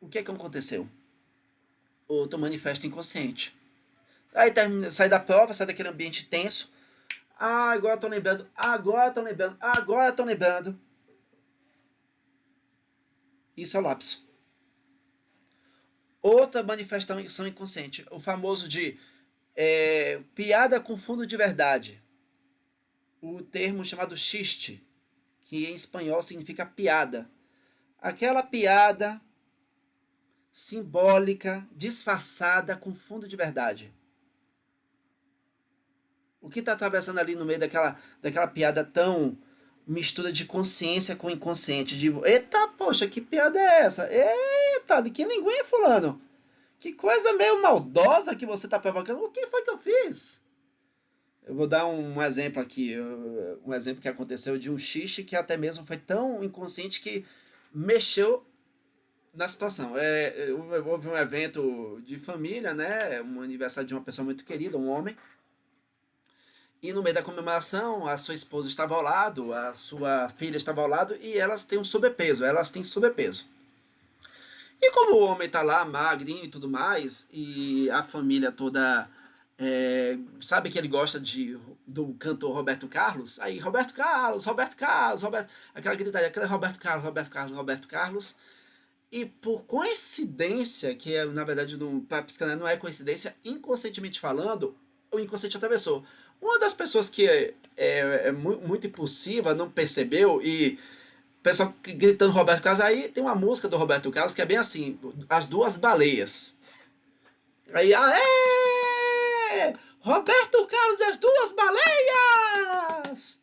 Speaker 1: O que aconteceu? Outro manifesto inconsciente. Aí sai da prova, sai daquele ambiente tenso. Agora estou lembrando. Isso é o lapso. Outra manifestação inconsciente, o famoso de piada com fundo de verdade. O termo chamado xiste, que em espanhol significa piada. Aquela piada simbólica, disfarçada com fundo de verdade. O que está atravessando ali no meio daquela piada tão mistura de consciência com inconsciente? De, eita, poxa, que piada é essa? Eita, que linguinha, fulano? Que coisa meio maldosa que você está provocando. O que foi que eu fiz? Eu vou dar um exemplo aqui. Um exemplo que aconteceu de um xixi que até mesmo foi tão inconsciente que mexeu na situação. Houve um evento de família, né? Um aniversário de uma pessoa muito querida, um homem. E no meio da comemoração, a sua esposa estava ao lado, a sua filha estava ao lado e elas têm sobrepeso. E como o homem está lá, magrinho e tudo mais, e a família toda sabe que ele gosta do cantor Roberto Carlos? Aí, Roberto Carlos, aquela gritaria, aquele Roberto Carlos. E por coincidência, que na verdade para psicanálise não é coincidência, inconscientemente falando, o inconsciente atravessou. Uma das pessoas que é muito impulsiva, não percebeu, e o pessoal gritando Roberto Carlos, aí tem uma música do Roberto Carlos que é bem assim, As Duas Baleias. Aí, Roberto Carlos e as Duas Baleias!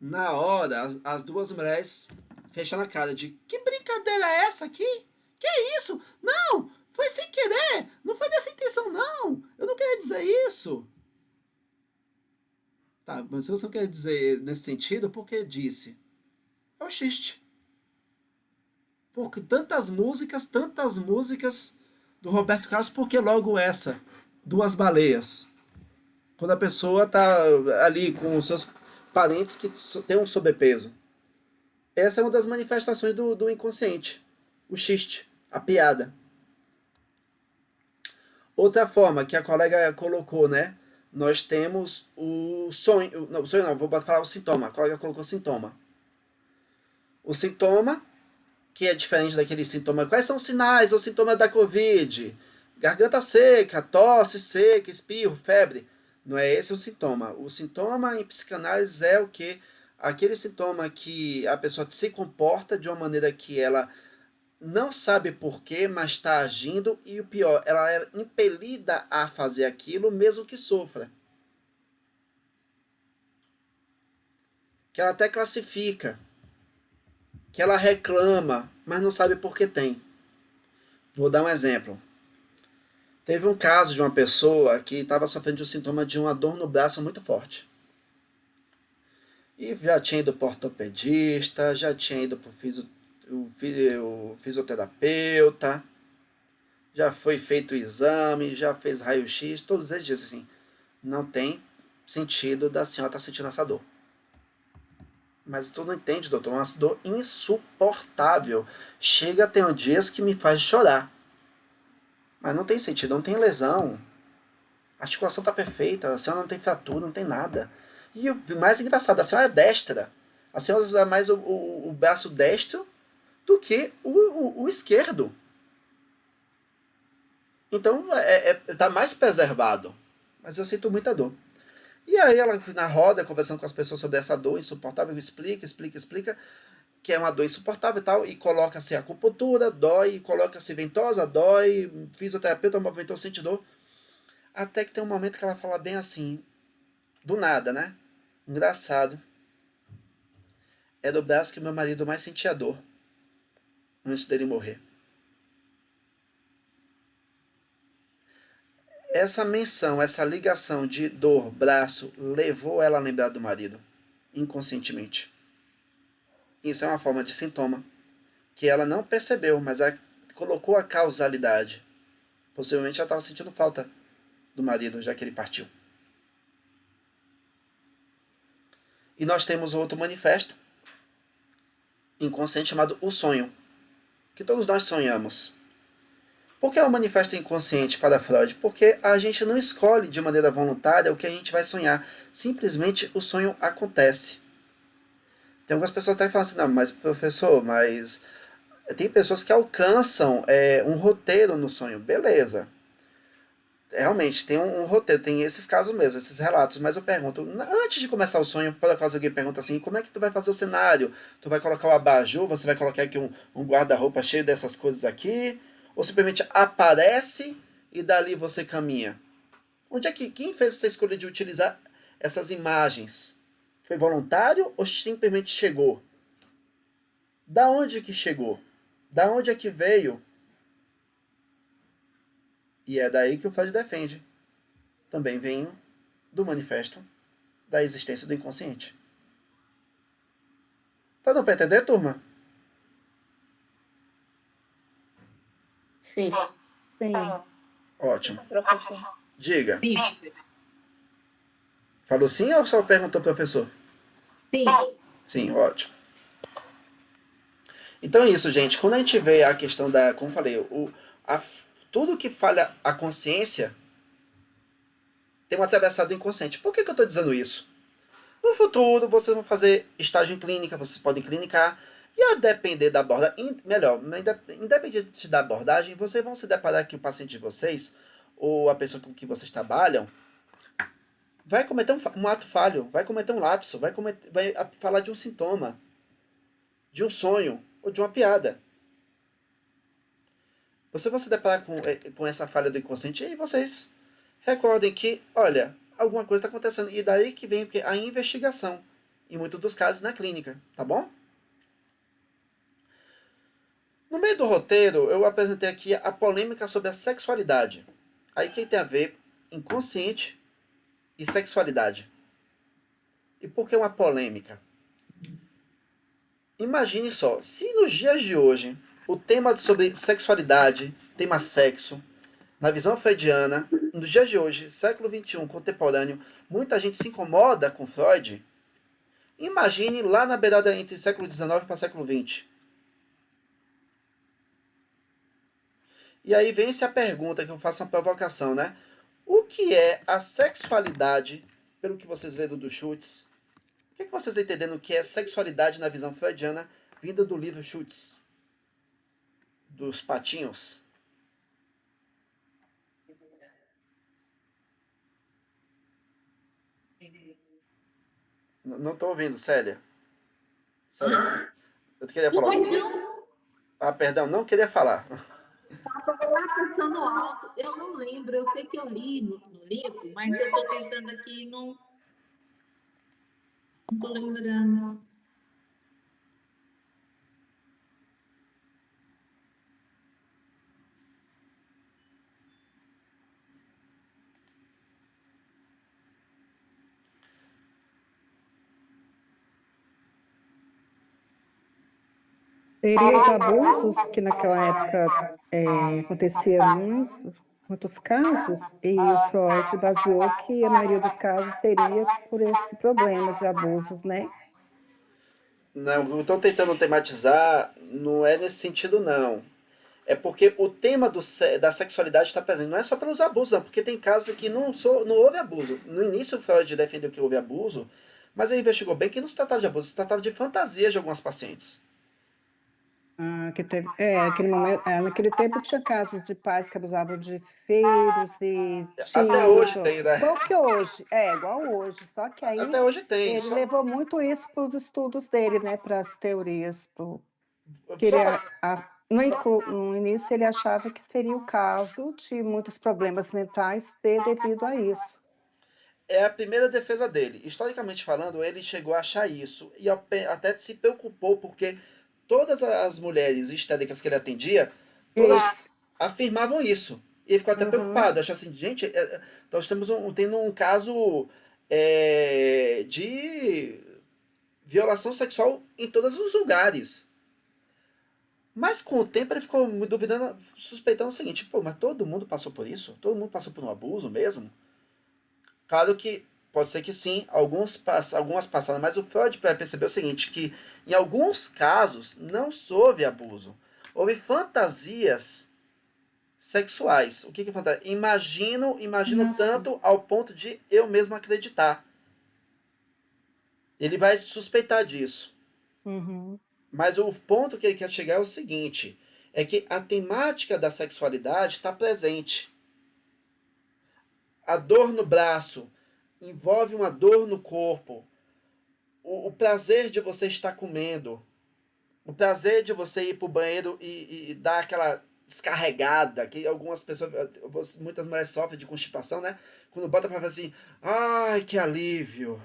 Speaker 1: Na hora, as duas mulheres fecham a cara de, que brincadeira é essa aqui? Que é isso? Não, foi sem querer, não foi dessa intenção não, eu não queria dizer isso. Tá, mas se você não quer dizer nesse sentido, por que disse? É o xiste. Porque tantas músicas do Roberto Carlos, por que logo essa? Duas Baleias. Quando a pessoa tá ali com os seus parentes que tem um sobrepeso. Essa é uma das manifestações do inconsciente. O xiste, a piada. Outra forma que a colega colocou, né? Nós temos o sonho. Não, sonho não, vou falar o sintoma. A colega colocou sintoma. O sintoma, que é diferente daquele sintoma. Quais são os sinais ou sintomas da Covid? Garganta seca, tosse seca, espirro, febre. Não é esse o sintoma. O sintoma em psicanálise é o quê? Aquele sintoma que a pessoa se comporta de uma maneira que ela não sabe porquê, mas está agindo, e o pior, ela é impelida a fazer aquilo mesmo que sofra. Que ela até classifica, que ela reclama, mas não sabe por que tem. Vou dar um exemplo. Teve um caso de uma pessoa que estava sofrendo de um sintoma de uma dor no braço muito forte. E já tinha ido para o ortopedista, já tinha ido para o fisioterapeuta, já foi feito o exame, já fez raio-x, todos eles dizem assim, não tem sentido da senhora estar sentindo essa dor. Mas tu não entende, doutor, uma dor insuportável. Chega a ter dias que me faz chorar. Mas não tem sentido, não tem lesão. A articulação tá perfeita, a senhora não tem fratura, não tem nada. E o mais engraçado, a senhora é destra. A senhora usa mais o braço destro do que o esquerdo. Então, tá mais preservado. Mas eu sinto muita dor. E aí ela, na roda, conversando com as pessoas sobre essa dor insuportável, explica, que é uma dor insuportável e tal, e coloca-se acupuntura, dói, coloca-se ventosa, dói, fisioterapeuta movimentou, sente dor. Até que tem um momento que ela fala bem assim, do nada, né? Engraçado. Era o braço que meu marido mais sentia dor antes dele morrer. Essa menção, essa ligação de dor, braço, levou ela a lembrar do marido, inconscientemente. Isso é uma forma de sintoma que ela não percebeu, mas ela colocou a causalidade. Possivelmente ela estava sentindo falta do marido, já que ele partiu. E nós temos outro manifesto inconsciente chamado o sonho, que todos nós sonhamos. Por que é um manifesto inconsciente para Freud? Porque a gente não escolhe de maneira voluntária o que a gente vai sonhar. Simplesmente o sonho acontece. Tem algumas pessoas que até falam assim, não, mas professor, mas tem pessoas que alcançam um roteiro no sonho. Beleza. Realmente, tem um roteiro, tem esses casos mesmo, esses relatos, mas eu pergunto, antes de começar o sonho, por acaso alguém pergunta assim, como é que tu vai fazer o cenário? Tu vai colocar o abajur, você vai colocar aqui um guarda-roupa cheio dessas coisas aqui, ou simplesmente aparece e dali você caminha? Quem fez essa escolha de utilizar essas imagens? Foi voluntário ou simplesmente chegou? Da onde que chegou? Da onde é que veio? E é daí que o Freud defende. Também vem do manifesto da existência do inconsciente. Tá dando para entender, turma?
Speaker 2: Sim.
Speaker 3: Sim.
Speaker 1: Ótimo.
Speaker 5: Professor.
Speaker 1: Diga.
Speaker 2: Sim.
Speaker 1: Falou sim ou só perguntou professor?
Speaker 2: Sim.
Speaker 1: Sim, ótimo. Então é isso, gente. Quando a gente vê a questão da, como falei, tudo que falha a consciência tem um atravessado inconsciente. Por que eu estou dizendo isso? No futuro, vocês vão fazer estágio em clínica, vocês podem clinicar, e a depender da abordagem, melhor, independente da abordagem, vocês vão se deparar que o paciente de vocês, ou a pessoa com que vocês trabalham, vai cometer um ato falho, vai cometer um lapso, vai falar de um sintoma, de um sonho, ou de uma piada. Vocês vão se deparar com essa falha do inconsciente, e aí vocês recordem que, olha, alguma coisa está acontecendo. E daí que vem a investigação, em muitos dos casos, na clínica, tá bom? No meio do roteiro, eu apresentei aqui a polêmica sobre a sexualidade. Aí que tem a ver inconsciente e sexualidade. E por que uma polêmica? Imagine só, se nos dias de hoje o tema sobre sexualidade, tema sexo, na visão freudiana, nos dias de hoje, século XXI, contemporâneo, muita gente se incomoda com Freud. Imagine lá na beirada entre século XIX para século XX. E aí vem-se a pergunta, que eu faço uma provocação, né? O que é a sexualidade, pelo que vocês leram do Schutz? O que vocês entendem o que é sexualidade na visão freudiana, vinda do livro Schutz? Dos patinhos? Não estou ouvindo, Célia. Célia, eu queria falar. Ah, perdão, não queria falar.
Speaker 2: Estava lá pensando alto, eu não lembro, eu sei que eu li no livro, mas eu estou tentando aqui e não estou lembrando.
Speaker 3: Seria os abusos que naquela época acontecia muitos casos, e o Freud baseou que a maioria dos casos seria por esse problema de abusos, né?
Speaker 1: Não, o que eu estou tentando tematizar não é nesse sentido, não. É porque o tema da sexualidade está presente. Não é só pelos abusos, não, porque tem casos que não houve abuso. No início, o Freud defendeu que houve abuso, mas ele investigou bem que não se tratava de abuso, se tratava de fantasias de algumas pacientes.
Speaker 3: Aquele momento, naquele tempo tinha casos de pais que abusavam de filhos e
Speaker 1: Até
Speaker 3: tinha
Speaker 1: hoje
Speaker 3: muito.
Speaker 1: tem, né?
Speaker 3: Igual que hoje, igual hoje. Só que aí
Speaker 1: Até hoje tem.
Speaker 3: ele levou muito isso para os estudos dele, né? Para as teorias que ele,
Speaker 1: Só
Speaker 3: no início ele achava que seria o caso de muitos problemas mentais ser devido a isso.
Speaker 1: é a primeira defesa dele. Historicamente falando, ele chegou a achar isso e até se preocupou porque todas as mulheres histéricas que ele atendia, todas
Speaker 3: Isso.
Speaker 1: afirmavam isso. E ele ficou até
Speaker 3: Uhum.
Speaker 1: preocupado, achou assim, gente, nós estamos tendo um caso de violação sexual em todos os lugares. Mas com o tempo ele ficou duvidando, suspeitando o seguinte, pô, mas todo mundo passou por isso? Todo mundo passou por um abuso mesmo? Claro que pode ser que sim, algumas passaram, mas o Freud percebeu o seguinte, que em alguns casos não houve abuso. Houve fantasias sexuais. O que é fantasia? Imagino
Speaker 3: Nossa.
Speaker 1: tanto ao ponto de eu mesmo acreditar. Ele vai suspeitar disso.
Speaker 3: Uhum.
Speaker 1: Mas o ponto que ele quer chegar é o seguinte, é que a temática da sexualidade está presente. A dor no braço envolve uma dor no corpo. O prazer de você estar comendo. O prazer de você ir pro banheiro e dar aquela descarregada, que algumas pessoas, muitas mulheres sofrem de constipação, né? Quando bota pra fazer assim, ai, que alívio.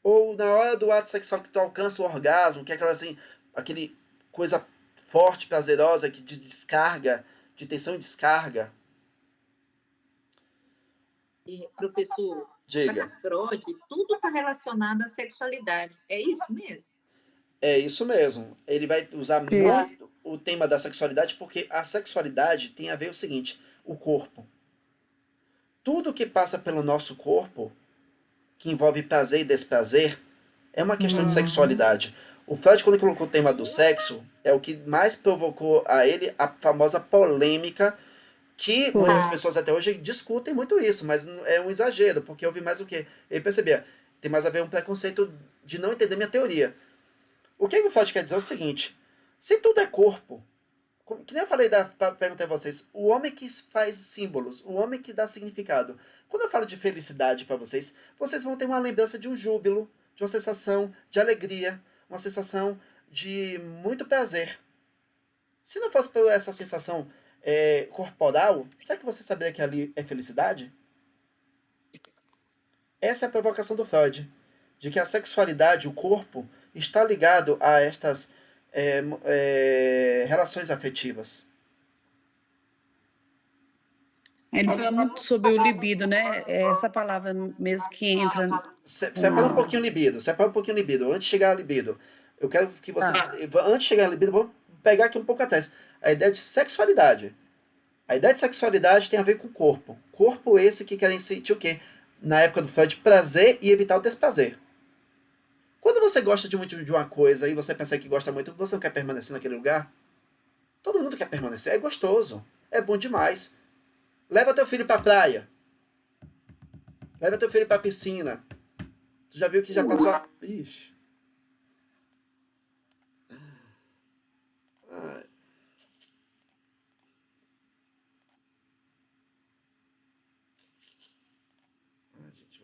Speaker 1: Ou na hora do ato sexual que tu alcança o orgasmo, que é aquela assim, aquele coisa forte, prazerosa, que de descarga, de tensão e descarga.
Speaker 2: Professor,
Speaker 1: Diga.
Speaker 2: para Freud, tudo está relacionado à sexualidade. É isso mesmo?
Speaker 1: É isso mesmo. Ele vai usar
Speaker 3: Isso.
Speaker 1: muito o tema da sexualidade porque a sexualidade tem a ver o seguinte, o corpo. Tudo que passa pelo nosso corpo, que envolve prazer e desprazer, é uma questão de
Speaker 3: Uhum.
Speaker 1: sexualidade. O Freud, quando colocou o tema do sexo, é o que mais provocou a ele a famosa polêmica, que
Speaker 3: Foi.
Speaker 1: muitas pessoas até hoje discutem muito isso, mas é um exagero, porque houve mais o quê? Ele percebia, tem mais a ver um preconceito de não entender minha teoria. O que o Freud quer dizer é o seguinte, se tudo é corpo, que nem eu falei, perguntei a vocês, o homem que faz símbolos, o homem que dá significado. Quando eu falo de felicidade para vocês, vocês vão ter uma lembrança de um júbilo, de uma sensação de alegria, uma sensação de muito prazer. Se não fosse por essa sensação corporal, será que você saberia que ali é felicidade? Essa é a provocação do Freud, de que a sexualidade, o corpo, está ligado a estas relações afetivas.
Speaker 4: Ele fala muito sobre o libido, né? É essa palavra mesmo que entra.
Speaker 1: Separa um pouquinho o libido, separa um pouquinho o libido. Antes de chegar ao libido, eu quero que vocês, antes de chegar ao libido, vamos pegar aqui um pouco atrás. A ideia de sexualidade. A ideia de sexualidade tem a ver com o corpo. Corpo esse que querem sentir o quê? Na época do Freud, prazer e evitar o desprazer. Quando você gosta de muito de uma coisa e você pensa que gosta muito, você não quer permanecer naquele lugar? Todo mundo quer permanecer. É gostoso. É bom demais. Leva teu filho pra praia. Leva teu filho pra piscina. Tu já viu que já passou a... Ixi. Ai. Ai, gente,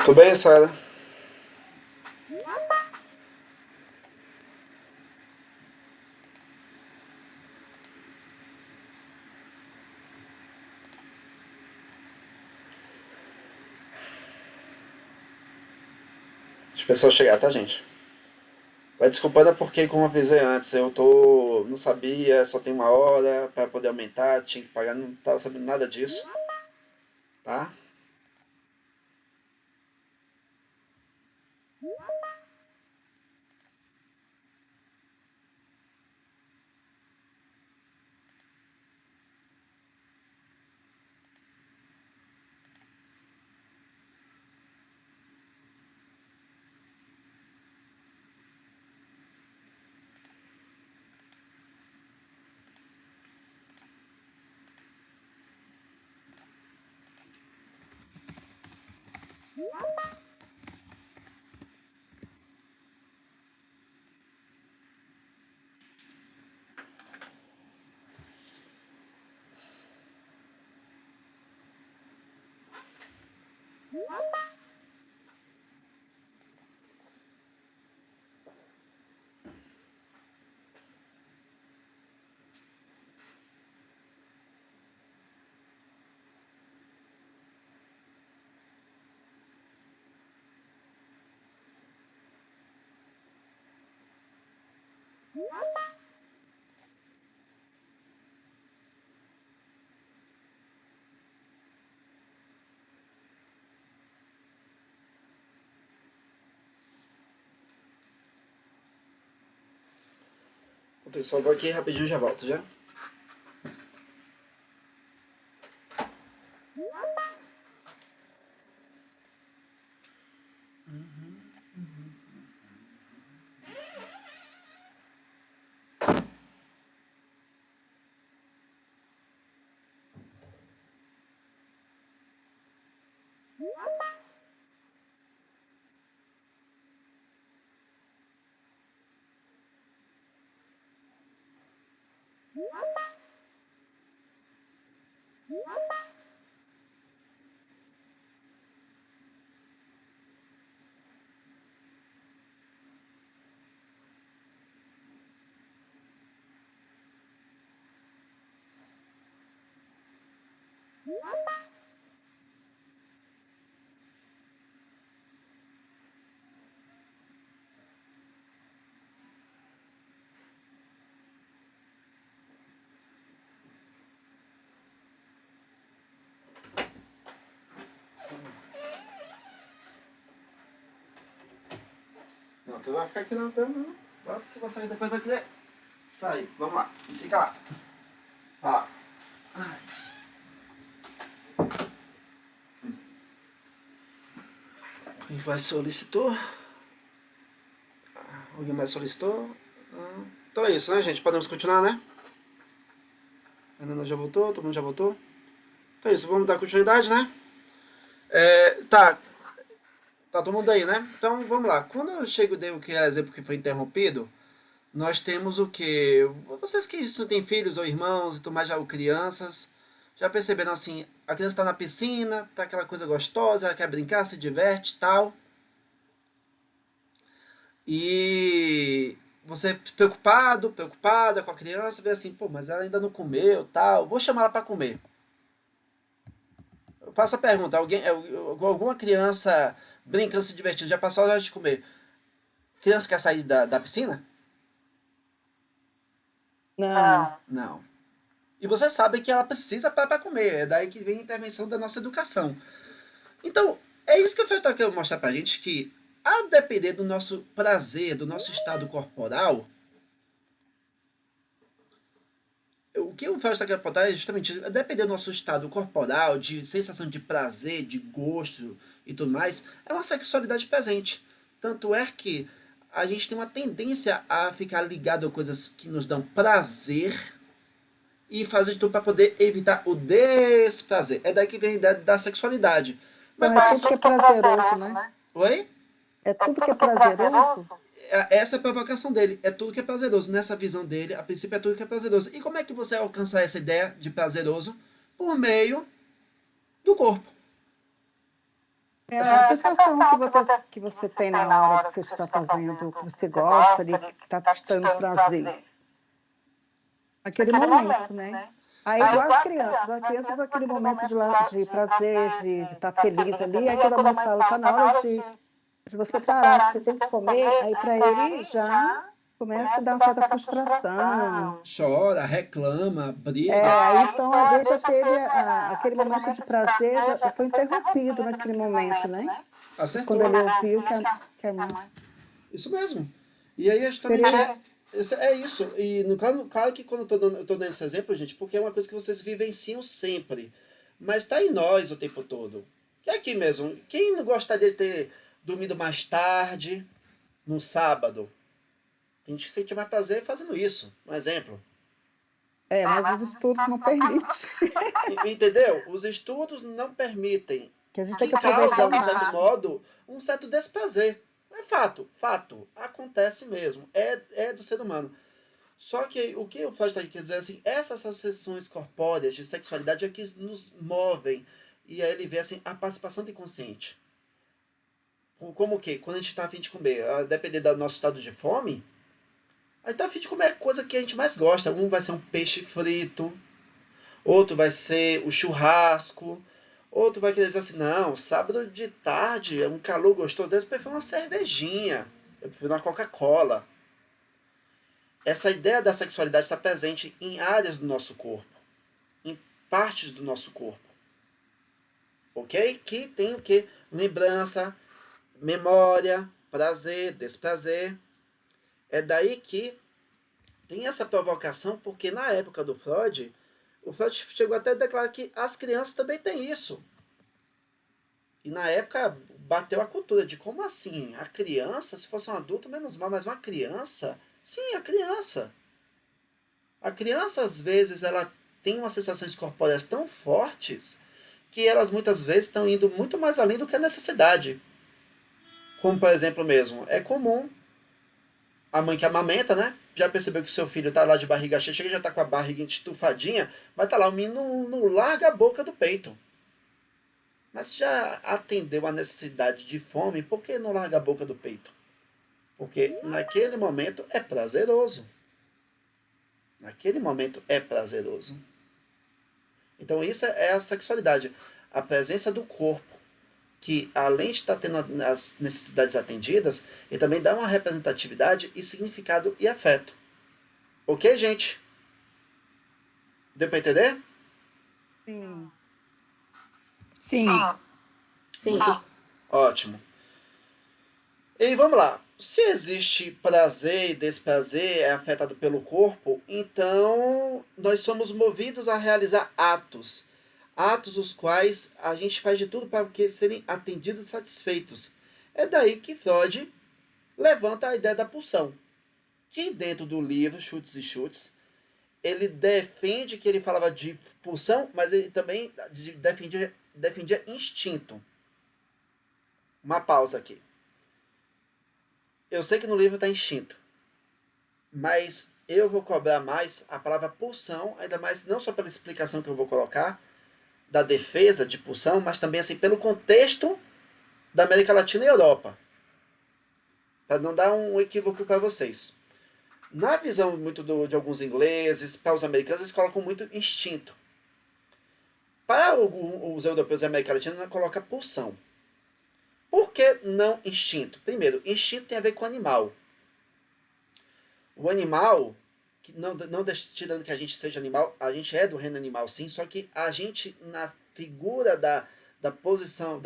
Speaker 1: Tudo bem, Sara? Deixa o pessoal chegar, tá, gente? Vai desculpando porque, como eu avisei antes, não sabia, só tem uma hora para poder aumentar, tinha que pagar, não tava sabendo nada disso, tá? Pessoal, vou aqui rapidinho e já volto, já. Não, tu vai ficar aqui não, não. Vai porque você depois vai querer sair. Vamos lá, fica lá. Vai lá. Quem mais solicitou? Alguém mais solicitou? Então é isso, né, gente? Podemos continuar, né? A Ana já voltou, todo mundo já voltou. Então é isso, vamos dar continuidade, né? Tá todo mundo aí, né? Então vamos lá. Quando eu dei o exemplo que foi interrompido, nós temos o que? Vocês que têm filhos ou irmãos e tudo mais, já ou crianças, já perceberam assim, a criança está na piscina, tá aquela coisa gostosa, ela quer brincar, se diverte e tal. E você preocupada com a criança, vê assim, pô, mas ela ainda não comeu, tal, vou chamar ela para comer. Eu faço a pergunta, alguma criança brincando, se divertindo, já passou a hora de comer? Criança quer sair da piscina?
Speaker 3: Não.
Speaker 1: Não. E você sabe que ela precisa para comer, é daí que vem a intervenção da nossa educação. Então, é isso que eu estou querendo mostrar pra gente, que a depender do nosso prazer, do nosso estado corporal, o que o Fausto está querendo apontar é justamente, a depender do nosso estado corporal, de sensação de prazer, de gosto e tudo mais, é uma sexualidade presente. Tanto é que a gente tem uma tendência a ficar ligado a coisas que nos dão prazer e fazer de tudo para poder evitar o desprazer. É daí que vem a ideia da sexualidade.
Speaker 3: Então é tudo que é prazeroso, né?
Speaker 1: Oi?
Speaker 3: É tudo que é prazeroso?
Speaker 1: Essa é a provocação dele. É tudo que é prazeroso. Nessa visão dele, a princípio é tudo que é prazeroso. E como é que você alcança essa ideia de prazeroso? Por meio do corpo.
Speaker 3: É a sensação que você tem na hora que você está fazendo o que você gosta, ali, que está te dando prazer. Aquele momento, né? Aí, igual as crianças naquele momento de prazer, de estar feliz ali, aí toda mãe fala, tá na hora de você parar, você tem que comer, aí para ele já começa a dar uma certa frustração.
Speaker 1: Chora, reclama, briga.
Speaker 3: Aí então ali já teve aquele momento de prazer, já foi interrompido naquele momento, né?
Speaker 1: Acertou.
Speaker 3: Quando ele ouviu que a mãe
Speaker 1: Isso mesmo. E aí é justamente
Speaker 3: seria.
Speaker 1: é isso. E claro que quando eu tô dando esse exemplo, gente, porque é uma coisa que vocês vivenciam sempre. Mas tá em nós o tempo todo. Que é aqui mesmo. Quem não gostaria de ter dormido mais tarde, no sábado? Tem gente que sente mais prazer fazendo isso. Um exemplo.
Speaker 3: Mas os estudos não permitem,
Speaker 1: Entendeu? Os estudos não permitem.
Speaker 3: que a gente tem
Speaker 1: Que
Speaker 3: que aproveitar
Speaker 1: causa,
Speaker 3: o
Speaker 1: de certo
Speaker 3: máximo.
Speaker 1: modo, um certo desprazer. É fato, fato. Acontece mesmo. É do ser humano. Só que o que o Freud está quer dizer assim, essas associações corpóreas de sexualidade é que nos movem. E aí ele vê assim, a participação do inconsciente. Como o quê? Quando a gente está a fim de comer, a depender do nosso estado de fome, a gente está a fim de comer a coisa que a gente mais gosta. Um vai ser um peixe frito, outro vai ser o churrasco, outro vai querer dizer assim, não, sábado de tarde é um calor gostoso desse, eu prefiro uma cervejinha, eu prefiro uma Coca-Cola. Essa ideia da sexualidade está presente em áreas do nosso corpo, em partes do nosso corpo, ok? Que tem o quê? Lembrança, memória, prazer, desprazer. É daí que tem essa provocação, porque na época do Freud, o Freud chegou até a declarar que as crianças também têm isso. E na época bateu a cultura de como assim? A criança, se fosse um adulto, menos mal, mas uma criança? Sim, a criança. A criança, às vezes, ela tem umas sensações corpóreas tão fortes que elas muitas vezes estão indo muito mais além do que a necessidade. Como, por exemplo, mesmo, é comum a mãe que amamenta, né? Já percebeu que seu filho tá lá de barriga cheia, chega já tá com a barriga estufadinha, mas tá lá, o menino não larga a boca do peito. Mas já atendeu a necessidade de fome, por que não larga a boca do peito? Porque naquele momento é prazeroso. Naquele momento é prazeroso. Então isso é a sexualidade. A presença do corpo, que além de estar tendo as necessidades atendidas, ele também dá uma representatividade e significado e afeto. Ok, gente? Deu para entender?
Speaker 3: Sim.
Speaker 6: Sim.
Speaker 2: Sim.
Speaker 1: Ótimo. E vamos lá. Se existe prazer e desprazer é afetado pelo corpo, então nós somos movidos a realizar atos. Atos os quais a gente faz de tudo para que serem atendidos e satisfeitos. É daí que Freud levanta a ideia da pulsão. Que dentro do livro Chutes e Chutes, ele defende que ele falava de pulsão, mas ele também defendia instinto. Uma pausa aqui. Eu sei que no livro está instinto, mas eu vou cobrar mais a palavra pulsão, ainda mais não só pela explicação que eu vou colocar da defesa de pulsão, mas também assim pelo contexto da América Latina e Europa, para não dar um equívoco para vocês. Na visão muito de alguns ingleses, para os americanos, eles colocam muito instinto. Para os europeus e a América Latina, coloca pulsão. Por que não instinto? Primeiro, instinto tem a ver com animal. O animal, não tirando que a gente seja animal, a gente é do reino animal sim, só que a gente, na figura da posição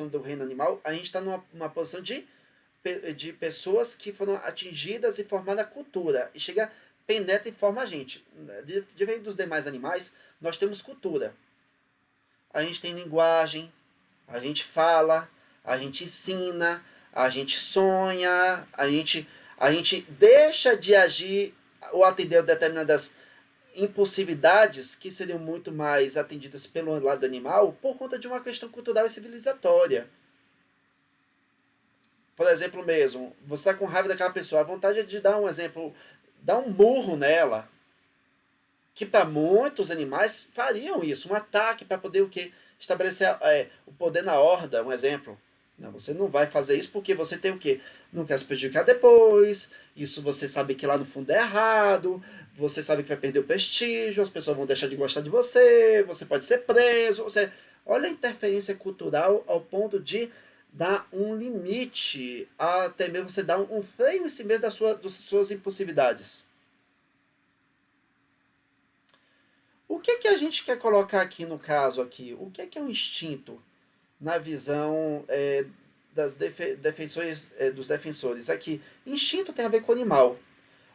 Speaker 1: do reino animal, a gente está numa posição de pessoas que foram atingidas e formaram a cultura. E chega, penetra e forma a gente. Diferente dos demais animais, nós temos cultura. A gente tem linguagem, a gente fala, a gente ensina, a gente sonha, a gente deixa de agir ou atender determinadas impulsividades que seriam muito mais atendidas pelo lado animal por conta de uma questão cultural e civilizatória. Por exemplo mesmo, você está com raiva daquela pessoa, a vontade é de dar um exemplo, dar um murro nela, que para muitos animais fariam isso, um ataque para poder o quê? Estabelecer o poder na horda, um exemplo. Não, você não vai fazer isso porque você tem o quê? Não quer se prejudicar depois, isso você sabe que lá no fundo é errado, você sabe que vai perder o prestígio, as pessoas vão deixar de gostar de você, você pode ser preso, você... Olha a interferência cultural ao ponto de dar um limite, até mesmo você dar um freio em si mesmo das suas impulsividades. O que que a gente quer colocar aqui no caso aqui? O que é um instinto na visão dos defensores? Aqui, instinto tem a ver com o animal.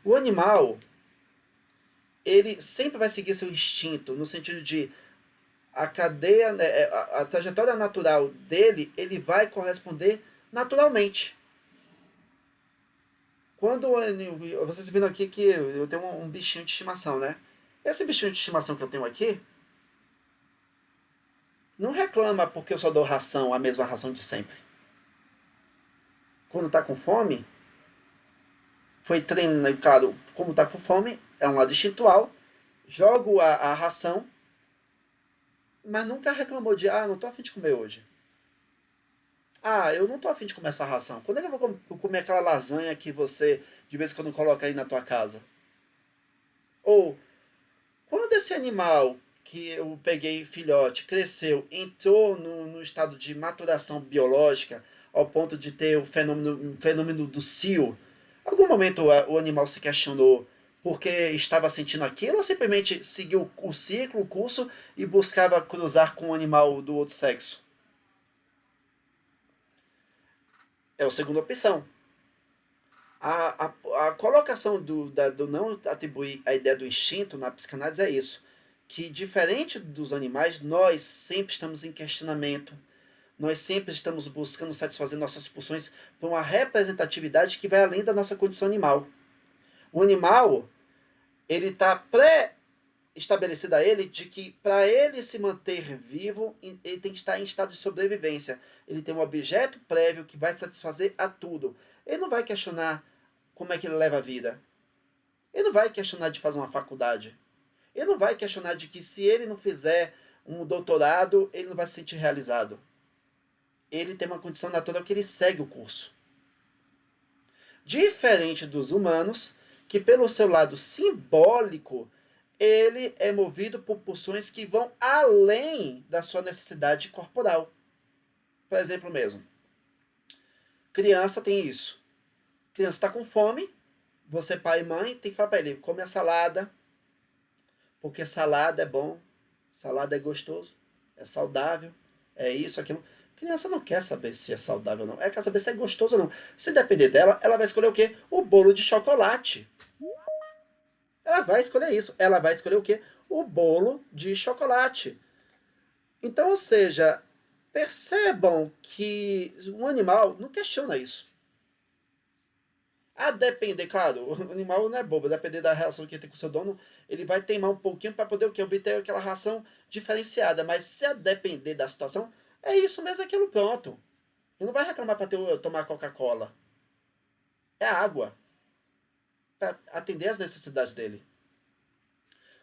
Speaker 1: O animal, ele sempre vai seguir seu instinto, no sentido de a cadeia, né, a trajetória natural dele, ele vai corresponder naturalmente. Quando vocês viram aqui que eu tenho um bichinho de estimação, né? Esse bichinho de estimação que eu tenho aqui, não reclama porque eu só dou ração, a mesma ração de sempre. Quando tá com fome, foi treinado, claro, como tá com fome, é um lado instintual, jogo a ração, mas nunca reclamou de, não tô afim de comer hoje. Eu não tô afim de comer essa ração. Quando é que eu vou comer aquela lasanha que você, de vez em quando, coloca aí na tua casa? Ou, quando esse animal que eu peguei filhote, cresceu, entrou no estado de maturação biológica, ao ponto de ter o fenômeno do cio, algum momento o animal se questionou porque estava sentindo aquilo ou simplesmente seguiu o ciclo, o curso e buscava cruzar com um animal do outro sexo? É a segunda opção. A colocação do não atribuir a ideia do instinto na psicanálise é isso. Que, diferente dos animais, nós sempre estamos em questionamento. Nós sempre estamos buscando satisfazer nossas pulsões por uma representatividade que vai além da nossa condição animal. O animal, ele está pré-estabelecido a ele de que, para ele se manter vivo, ele tem que estar em estado de sobrevivência. Ele tem um objeto prévio que vai satisfazer a tudo. Ele não vai questionar como é que ele leva a vida. Ele não vai questionar de fazer uma faculdade. Ele não vai questionar de que se ele não fizer um doutorado, ele não vai se sentir realizado. Ele tem uma condição natural que ele segue o curso. Diferente dos humanos, que pelo seu lado simbólico, ele é movido por pulsões que vão além da sua necessidade corporal. Por exemplo mesmo, criança tem isso. Criança está com fome, você pai e mãe tem que falar para ele, come a salada, porque salada é bom, salada é gostoso, é saudável, é isso, aquilo. Criança não quer saber se é saudável ou não, ela quer saber se é gostoso ou não. Se depender dela, ela vai escolher o quê? O bolo de chocolate. Ela vai escolher isso. Ela vai escolher o quê? O bolo de chocolate. Então, ou seja, percebam que um animal não questiona isso. A depender, claro, o animal não é bobo, a depender da relação que ele tem com o seu dono, ele vai teimar um pouquinho para poder o quê? Obter aquela ração diferenciada. Mas se a depender da situação, é isso mesmo, aquilo pronto. Ele não vai reclamar para tomar Coca-Cola. É água. Para atender às necessidades dele.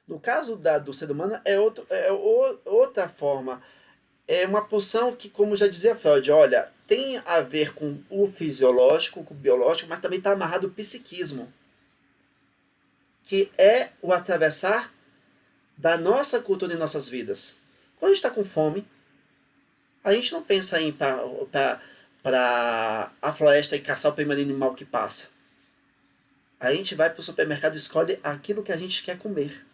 Speaker 1: No caso do ser humano, é outra forma. É uma pulsão que, como já dizia Freud, olha, tem a ver com o fisiológico, com o biológico, mas também está amarrado ao psiquismo. Que é o atravessar da nossa cultura em nossas vidas. Quando a gente está com fome, a gente não pensa em ir para a floresta e caçar o primeiro animal que passa. A gente vai para o supermercado e escolhe aquilo que a gente quer comer.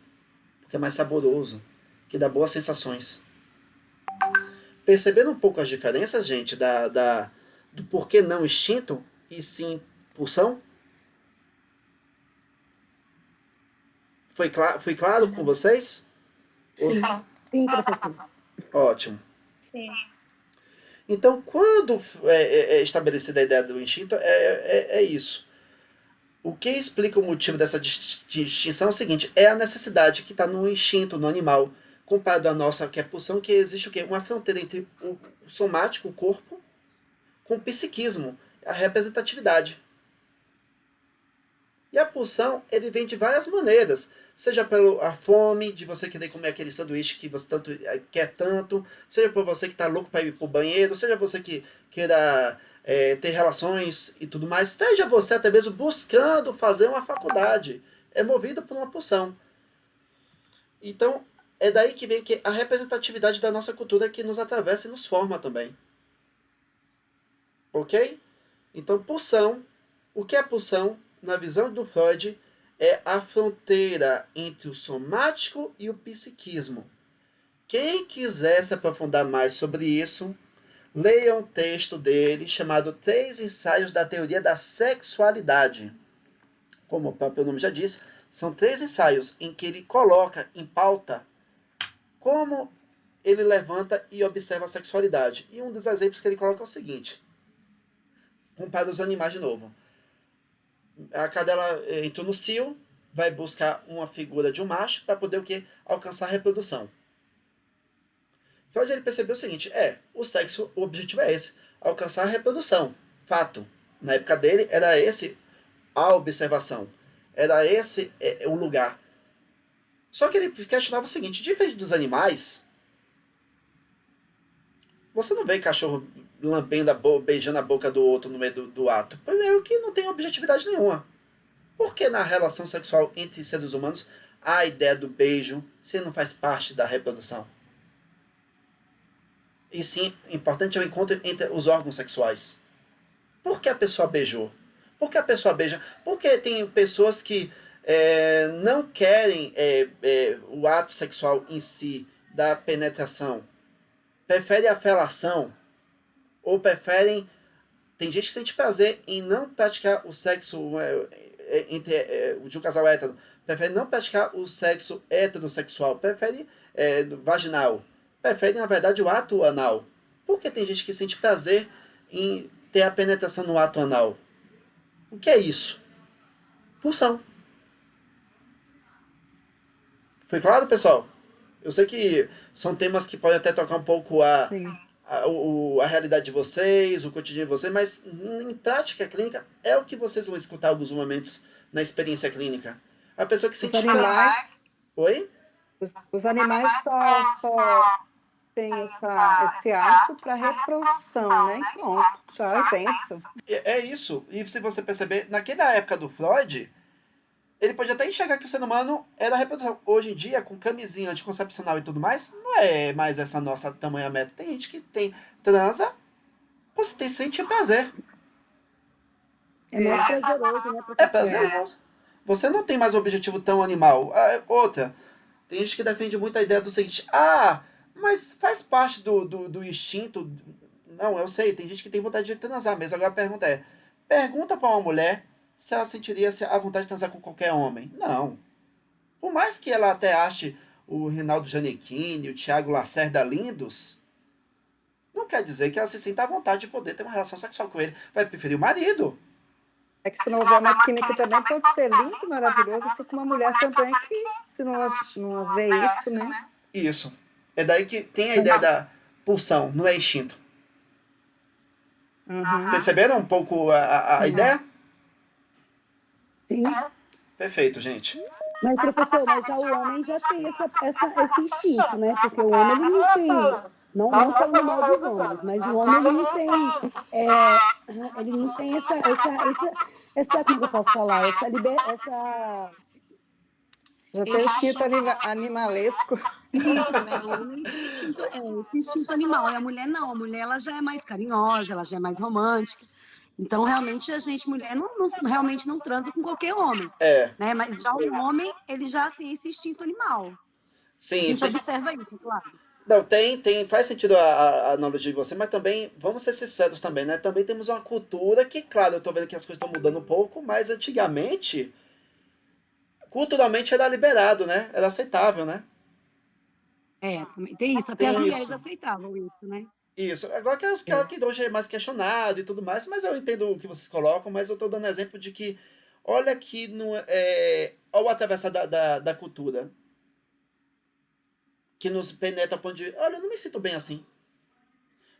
Speaker 1: Porque é mais saboroso, que dá boas sensações. Percebendo um pouco as diferenças, gente, do porquê não instinto e sim pulsão? Foi claro com vocês?
Speaker 4: Sim, sim, professor.
Speaker 1: Ótimo.
Speaker 5: Sim.
Speaker 1: Então, quando é estabelecida a ideia do instinto, é isso. O que explica o motivo dessa distinção é o seguinte, é a necessidade que está no instinto, no animal, comparado à nossa, que é a pulsão, que existe o quê? Uma fronteira entre o somático, o corpo, com o psiquismo, a representatividade. E a pulsão, ele vem de várias maneiras. Seja pela fome, de você querer comer aquele sanduíche que você tanto quer tanto, seja por você que está louco para ir para o banheiro, seja você que queira ter relações e tudo mais, seja você até mesmo buscando fazer uma faculdade. É movido por uma pulsão. Então, é daí que vem que a representatividade da nossa cultura que nos atravessa e nos forma também. Ok? Então, pulsão. O que é pulsão? Na visão do Freud, é a fronteira entre o somático e o psiquismo. Quem quiser se aprofundar mais sobre isso, leia um texto dele chamado Três Ensaios da Teoria da Sexualidade. Como o próprio nome já diz, são 3 ensaios em que ele coloca em pauta como ele levanta e observa a sexualidade. E um dos exemplos que ele coloca é o seguinte: compara os animais de novo. A cadela entrou no cio, vai buscar uma figura de um macho para poder o quê? Alcançar a reprodução. Freud ele percebeu o seguinte: o sexo, o objetivo é esse, alcançar a reprodução. Fato. Na época dele, era esse a observação. Era esse o lugar. Só que ele questionava o seguinte: diferente dos animais, você não vê cachorro lambendo beijando a boca do outro no meio do ato. Primeiro que não tem objetividade nenhuma. Por que na relação sexual entre seres humanos há a ideia do beijo se não faz parte da reprodução? E sim, importante é o encontro entre os órgãos sexuais. Por que a pessoa beijou? Por que a pessoa beija? Porque tem pessoas que não querem o ato sexual em si, da penetração. Preferem a felação. Ou preferem... Tem gente que sente prazer em não praticar o sexo de um casal hétero. Prefere não praticar o sexo heterossexual. Prefere vaginal. Prefere, na verdade, o ato anal. Por que tem gente que sente prazer em ter a penetração no ato anal? O que é isso? Pulsão. Foi claro, pessoal? Eu sei que são temas que podem até tocar um pouco
Speaker 3: Sim.
Speaker 1: a realidade de vocês, o cotidiano de vocês, mas em prática clínica é o que vocês vão escutar alguns momentos na experiência clínica. A pessoa que sente... Oi?
Speaker 3: Os animais só têm esse ato para reprodução, né? E pronto, tchau e benção.
Speaker 1: É isso. E se você perceber, naquela época do Freud, ele pode até enxergar que o ser humano era a reprodução. Hoje em dia, com camisinha anticoncepcional e tudo mais, não é mais essa nossa tamanha meta. Tem gente que transa, você sente prazer.
Speaker 4: É mais prazeroso, né, professor?
Speaker 1: É prazeroso. Você não tem mais um objetivo tão animal. Outra, tem gente que defende muito a ideia do seguinte: mas faz parte do instinto. Não, eu sei, tem gente que tem vontade de transar mesmo. Agora a pergunta é: pergunta para uma mulher se ela sentiria a vontade de transar com qualquer homem. Não. Por mais que ela até ache o Reinaldo Gianecchini, o Thiago Lacerda lindos, não quer dizer que ela se sinta à vontade de poder ter uma relação sexual com ele. Vai preferir o marido.
Speaker 3: É que se não houver uma química também pode ser lindo, maravilhoso, assim como uma mulher também que se não vê isso, né?
Speaker 1: Isso. É daí que tem a ideia da pulsão, não é instinto.
Speaker 3: Uhum.
Speaker 1: Perceberam um pouco a ideia?
Speaker 4: Sim.
Speaker 1: Perfeito, gente.
Speaker 4: Mas, professor, já o homem já tem esse instinto, né? Porque o homem ele não tem, não falando mal dos homens, mas o homem ele não tem essa como eu posso falar, essa
Speaker 3: já tem instinto animalesco.
Speaker 4: Isso, né? O homem tem esse instinto animal, e a mulher não, a mulher ela já é mais carinhosa, ela já é mais romântica. Então, realmente, a gente, mulher, realmente não transa com qualquer homem. Né? Mas já o homem, ele já tem esse instinto animal.
Speaker 1: Sim,
Speaker 4: a gente observa isso, claro.
Speaker 1: Não, faz sentido a analogia de você, mas também, vamos ser sinceros também, né? Também temos uma cultura que, claro, eu tô vendo que as coisas estão mudando um pouco, mas antigamente, culturalmente era liberado, né? Era aceitável, né?
Speaker 4: Tem isso. Até as mulheres aceitavam isso, né?
Speaker 1: Isso. Agora que hoje é mais questionado e tudo mais, mas eu entendo o que vocês colocam, mas eu estou dando exemplo de que, olha que olha o atravessar da cultura, que nos penetra a ponto de, olha, eu não me sinto bem assim.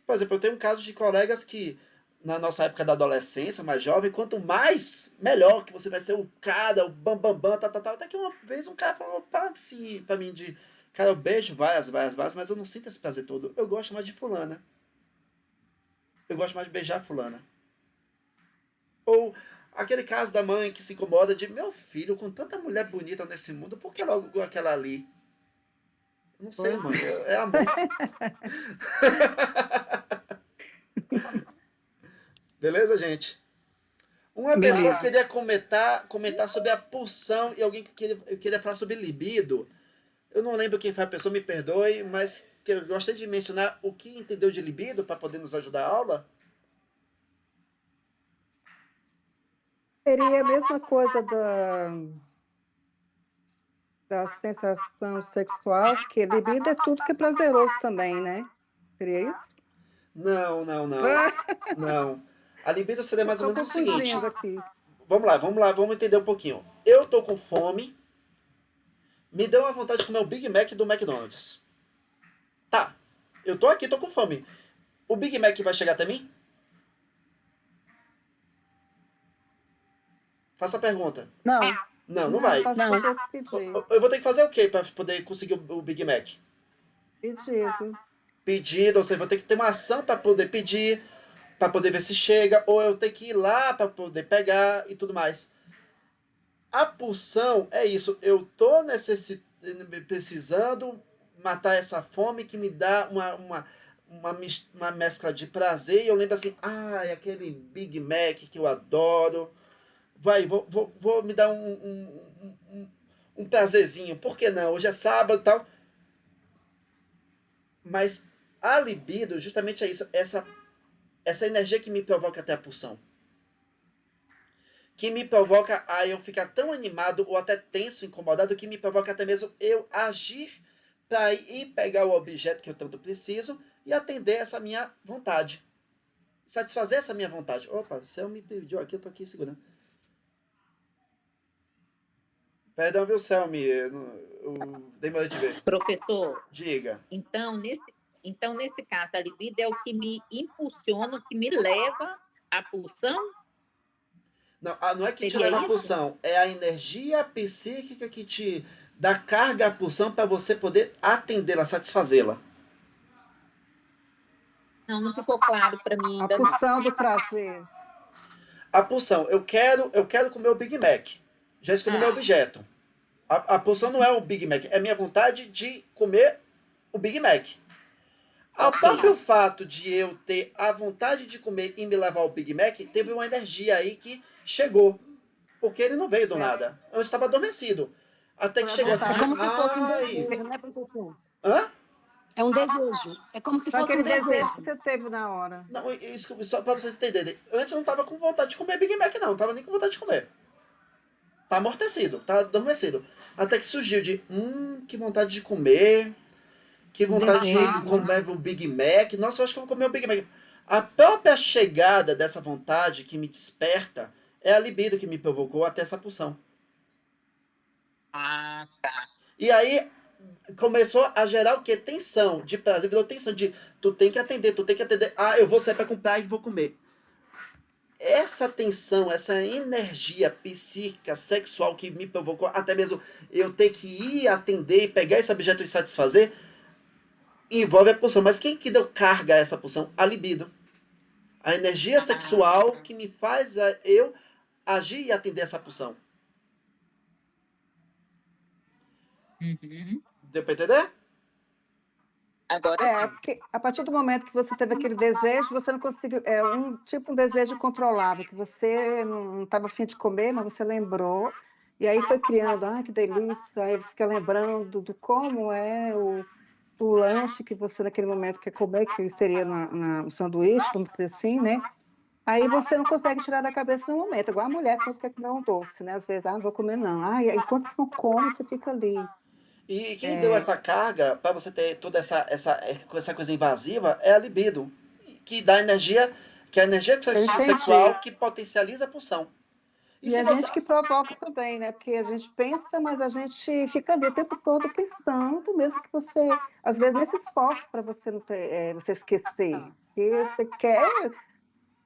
Speaker 1: Por exemplo, eu tenho um caso de colegas que na nossa época da adolescência, mais jovem, quanto mais, melhor, que você vai ser o cara, o bambambam, tal. Até que uma vez um cara falou assim, pra mim de, cara, eu beijo várias, mas eu não sinto esse prazer todo. Eu gosto mais de fulana. Eu gosto mais de beijar fulana. Ou aquele caso da mãe que se incomoda de, meu filho, com tanta mulher bonita nesse mundo, por que logo aquela ali? Não sei,
Speaker 3: Pois
Speaker 1: mãe, é amor. Beleza, gente? Uma pessoa
Speaker 6: Beleza.
Speaker 1: queria comentar sobre a pulsão e alguém que queria falar sobre libido. Eu não lembro quem foi a pessoa, me perdoe, mas que eu gostaria de mencionar o que entendeu de libido para poder nos ajudar a aula.
Speaker 3: Seria a mesma coisa da sensação sexual, porque libido é tudo que é prazeroso também, né? Seria isso?
Speaker 1: Não. Não. A libido seria mais ou
Speaker 3: Estou
Speaker 1: menos o seguinte.
Speaker 3: confundindo aqui.
Speaker 1: Vamos lá, vamos entender um pouquinho. Eu tô com fome, me deu uma vontade de comer o Big Mac do McDonald's. Tá, eu tô aqui, tô com fome. O Big Mac vai chegar até mim? Faça a pergunta.
Speaker 4: Não,
Speaker 1: Não vai.
Speaker 3: Posso
Speaker 5: Não.
Speaker 3: fazer o pedido.
Speaker 1: Eu vou ter que fazer o quê para poder conseguir o Big Mac?
Speaker 3: Pedido.
Speaker 1: Pedido, ou seja, vou ter que ter uma ação para poder pedir, para poder ver se chega, ou eu tenho que ir lá para poder pegar e tudo mais. A pulsão é isso, eu tô precisando matar essa fome que me dá uma mescla de prazer, e eu lembro assim, aquele Big Mac que eu adoro, vou me dar um prazerzinho, por que não? Hoje é sábado e tal. Mas a libido justamente é isso, essa energia que me provoca até a pulsão. Que me provoca a eu ficar tão animado ou até tenso, incomodado, que me provoca até mesmo eu agir para ir pegar o objeto que eu tanto preciso e atender essa minha vontade. Satisfazer essa minha vontade. Opa, o céu me pediu aqui, eu tô aqui segurando. Perdão, viu, Selmi? Eu demorei de ver.
Speaker 7: Professor,
Speaker 1: Diga.
Speaker 7: então nesse caso, a libido é o que me impulsiona, o que me leva à pulsão?
Speaker 1: Não é que te
Speaker 7: Seria
Speaker 1: leva à
Speaker 7: isso?
Speaker 1: pulsão, é a energia psíquica que te dá carga à pulsão para você poder atendê-la, satisfazê-la.
Speaker 7: Não ficou claro para mim
Speaker 3: A
Speaker 7: ainda não.
Speaker 3: pulsão do prazer.
Speaker 1: A pulsão, eu quero comer o Big Mac. Já escolhi meu objeto. A pulsão não é o Big Mac, é a minha vontade de comer o Big Mac. Ao próprio fato de eu ter a vontade de comer e me levar ao Big Mac, teve uma energia aí que chegou. Porque ele não veio do nada. Antes estava adormecido. Até que chegou assim.
Speaker 8: É como se fosse um desejo, né, professor?
Speaker 1: Hã?
Speaker 8: É um desejo. É como se
Speaker 3: Só
Speaker 8: fosse um
Speaker 3: aquele desejo
Speaker 8: desejo.
Speaker 3: que você teve na hora.
Speaker 1: Não, isso, só pra vocês entenderem. Antes eu não tava com vontade de comer Big Mac, não. Não tava nem com vontade de comer. Tá amortecido, tá adormecido. Até que surgiu de, que vontade de comer. Que vontade de comer o Big Mac. Nossa, eu acho que eu vou comer o Big Mac. A própria chegada dessa vontade que me desperta é a libido que me provocou até essa pulsão.
Speaker 7: Ah, tá.
Speaker 1: E aí começou a gerar o quê? Tensão, de prazer, virou tensão de tu tem que atender. Eu vou sair pra comprar e vou comer. Essa tensão, essa energia psíquica, sexual que me provocou, até mesmo eu ter que ir atender e pegar esse objeto e satisfazer, envolve a pulsão. Mas quem que deu carga a essa pulsão? A libido. A energia sexual que me faz eu agir e atender essa pulsão.
Speaker 7: Uhum.
Speaker 1: Deu pra entender?
Speaker 7: Agora sim.
Speaker 3: Porque a partir do momento que você teve aquele desejo, você não conseguiu. É um desejo controlável, que você não estava afim de comer, mas você lembrou. E aí foi criando, que delícia. Aí fica lembrando do como é o lanche que você naquele momento quer comer, que seria no sanduíche, vamos dizer assim, né? Aí você não consegue tirar da cabeça no momento. Igual a mulher quando quer comer um doce, né? Às vezes, não vou comer não. Enquanto você não come, você fica ali.
Speaker 1: E quem deu essa carga para você ter toda essa coisa invasiva é a libido, que dá energia, que é a energia sexual que potencializa a pulsão.
Speaker 3: E a gente que provoca também, né? Porque a gente pensa, mas a gente fica ali o tempo todo pensando, mesmo que você, às vezes, nem se esforça para você não ter, você esquecer. Porque você quer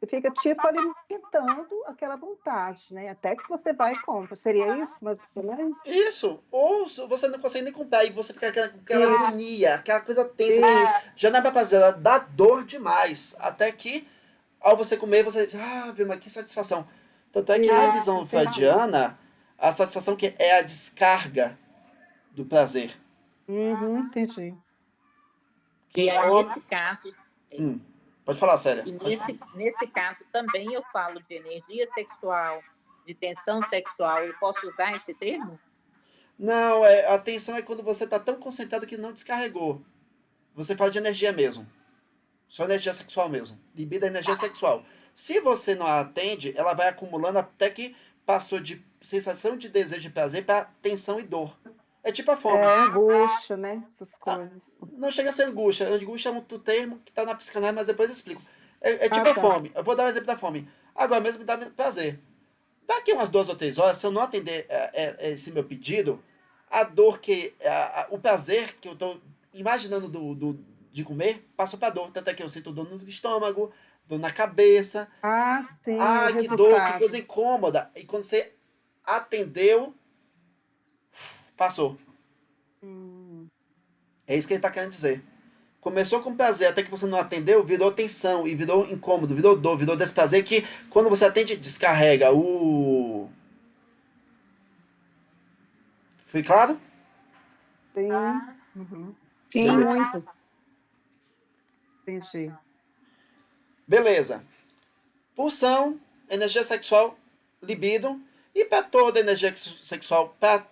Speaker 3: Você fica tipo alimentando aquela vontade, né? Até que você vai e compra. Seria isso? Mas não é isso?
Speaker 1: Isso. Ou você não consegue nem comprar e você fica com aquela
Speaker 3: Isso.
Speaker 1: agonia, aquela coisa tensa que
Speaker 3: Isso.
Speaker 1: já não é pra fazer, ela dá dor demais. Até que, ao você comer, você diz, mas que satisfação. Tanto é que na visão
Speaker 3: Entendi.
Speaker 1: freudiana, a satisfação que é a descarga do prazer.
Speaker 3: Entendi.
Speaker 1: Que
Speaker 7: E aí,
Speaker 1: homem...
Speaker 7: nesse caso,
Speaker 1: Pode falar, Célia.
Speaker 7: e nesse caso também eu falo de energia sexual, de tensão sexual. Eu posso usar esse termo?
Speaker 1: Não, a tensão é quando você está tão concentrado que não descarregou. Você fala de energia mesmo. Só energia sexual mesmo. Libido é energia sexual. Se você não a atende, ela vai acumulando até que passou de sensação de desejo e prazer para tensão e dor. É tipo a fome.
Speaker 3: É angústia, né? Essas coisas.
Speaker 1: Não chega a ser angústia. Angústia é um termo que está na psicanálise, mas depois eu explico. É tipo a
Speaker 3: tá.
Speaker 1: fome. Eu vou dar um exemplo da fome. Agora mesmo me dá prazer. Daqui umas 2 ou 3 horas, se eu não atender esse meu pedido, a dor o prazer que eu estou imaginando de comer, passou para dor. Tanto é que eu sinto dor no estômago, dor na cabeça.
Speaker 3: Sim, o
Speaker 1: Que dor, que
Speaker 3: resultado.
Speaker 1: coisa incômoda. E quando você atendeu, passou. É isso que ele está querendo dizer. Começou com prazer, até que você não atendeu, virou tensão, e virou incômodo, virou dor, virou desprazer, que quando você atende, descarrega Foi claro?
Speaker 3: Sim.
Speaker 8: Sim,
Speaker 1: Beleza.
Speaker 8: muito.
Speaker 3: Entendi.
Speaker 1: Beleza. Pulsão, energia sexual, libido. E para toda energia sexual, para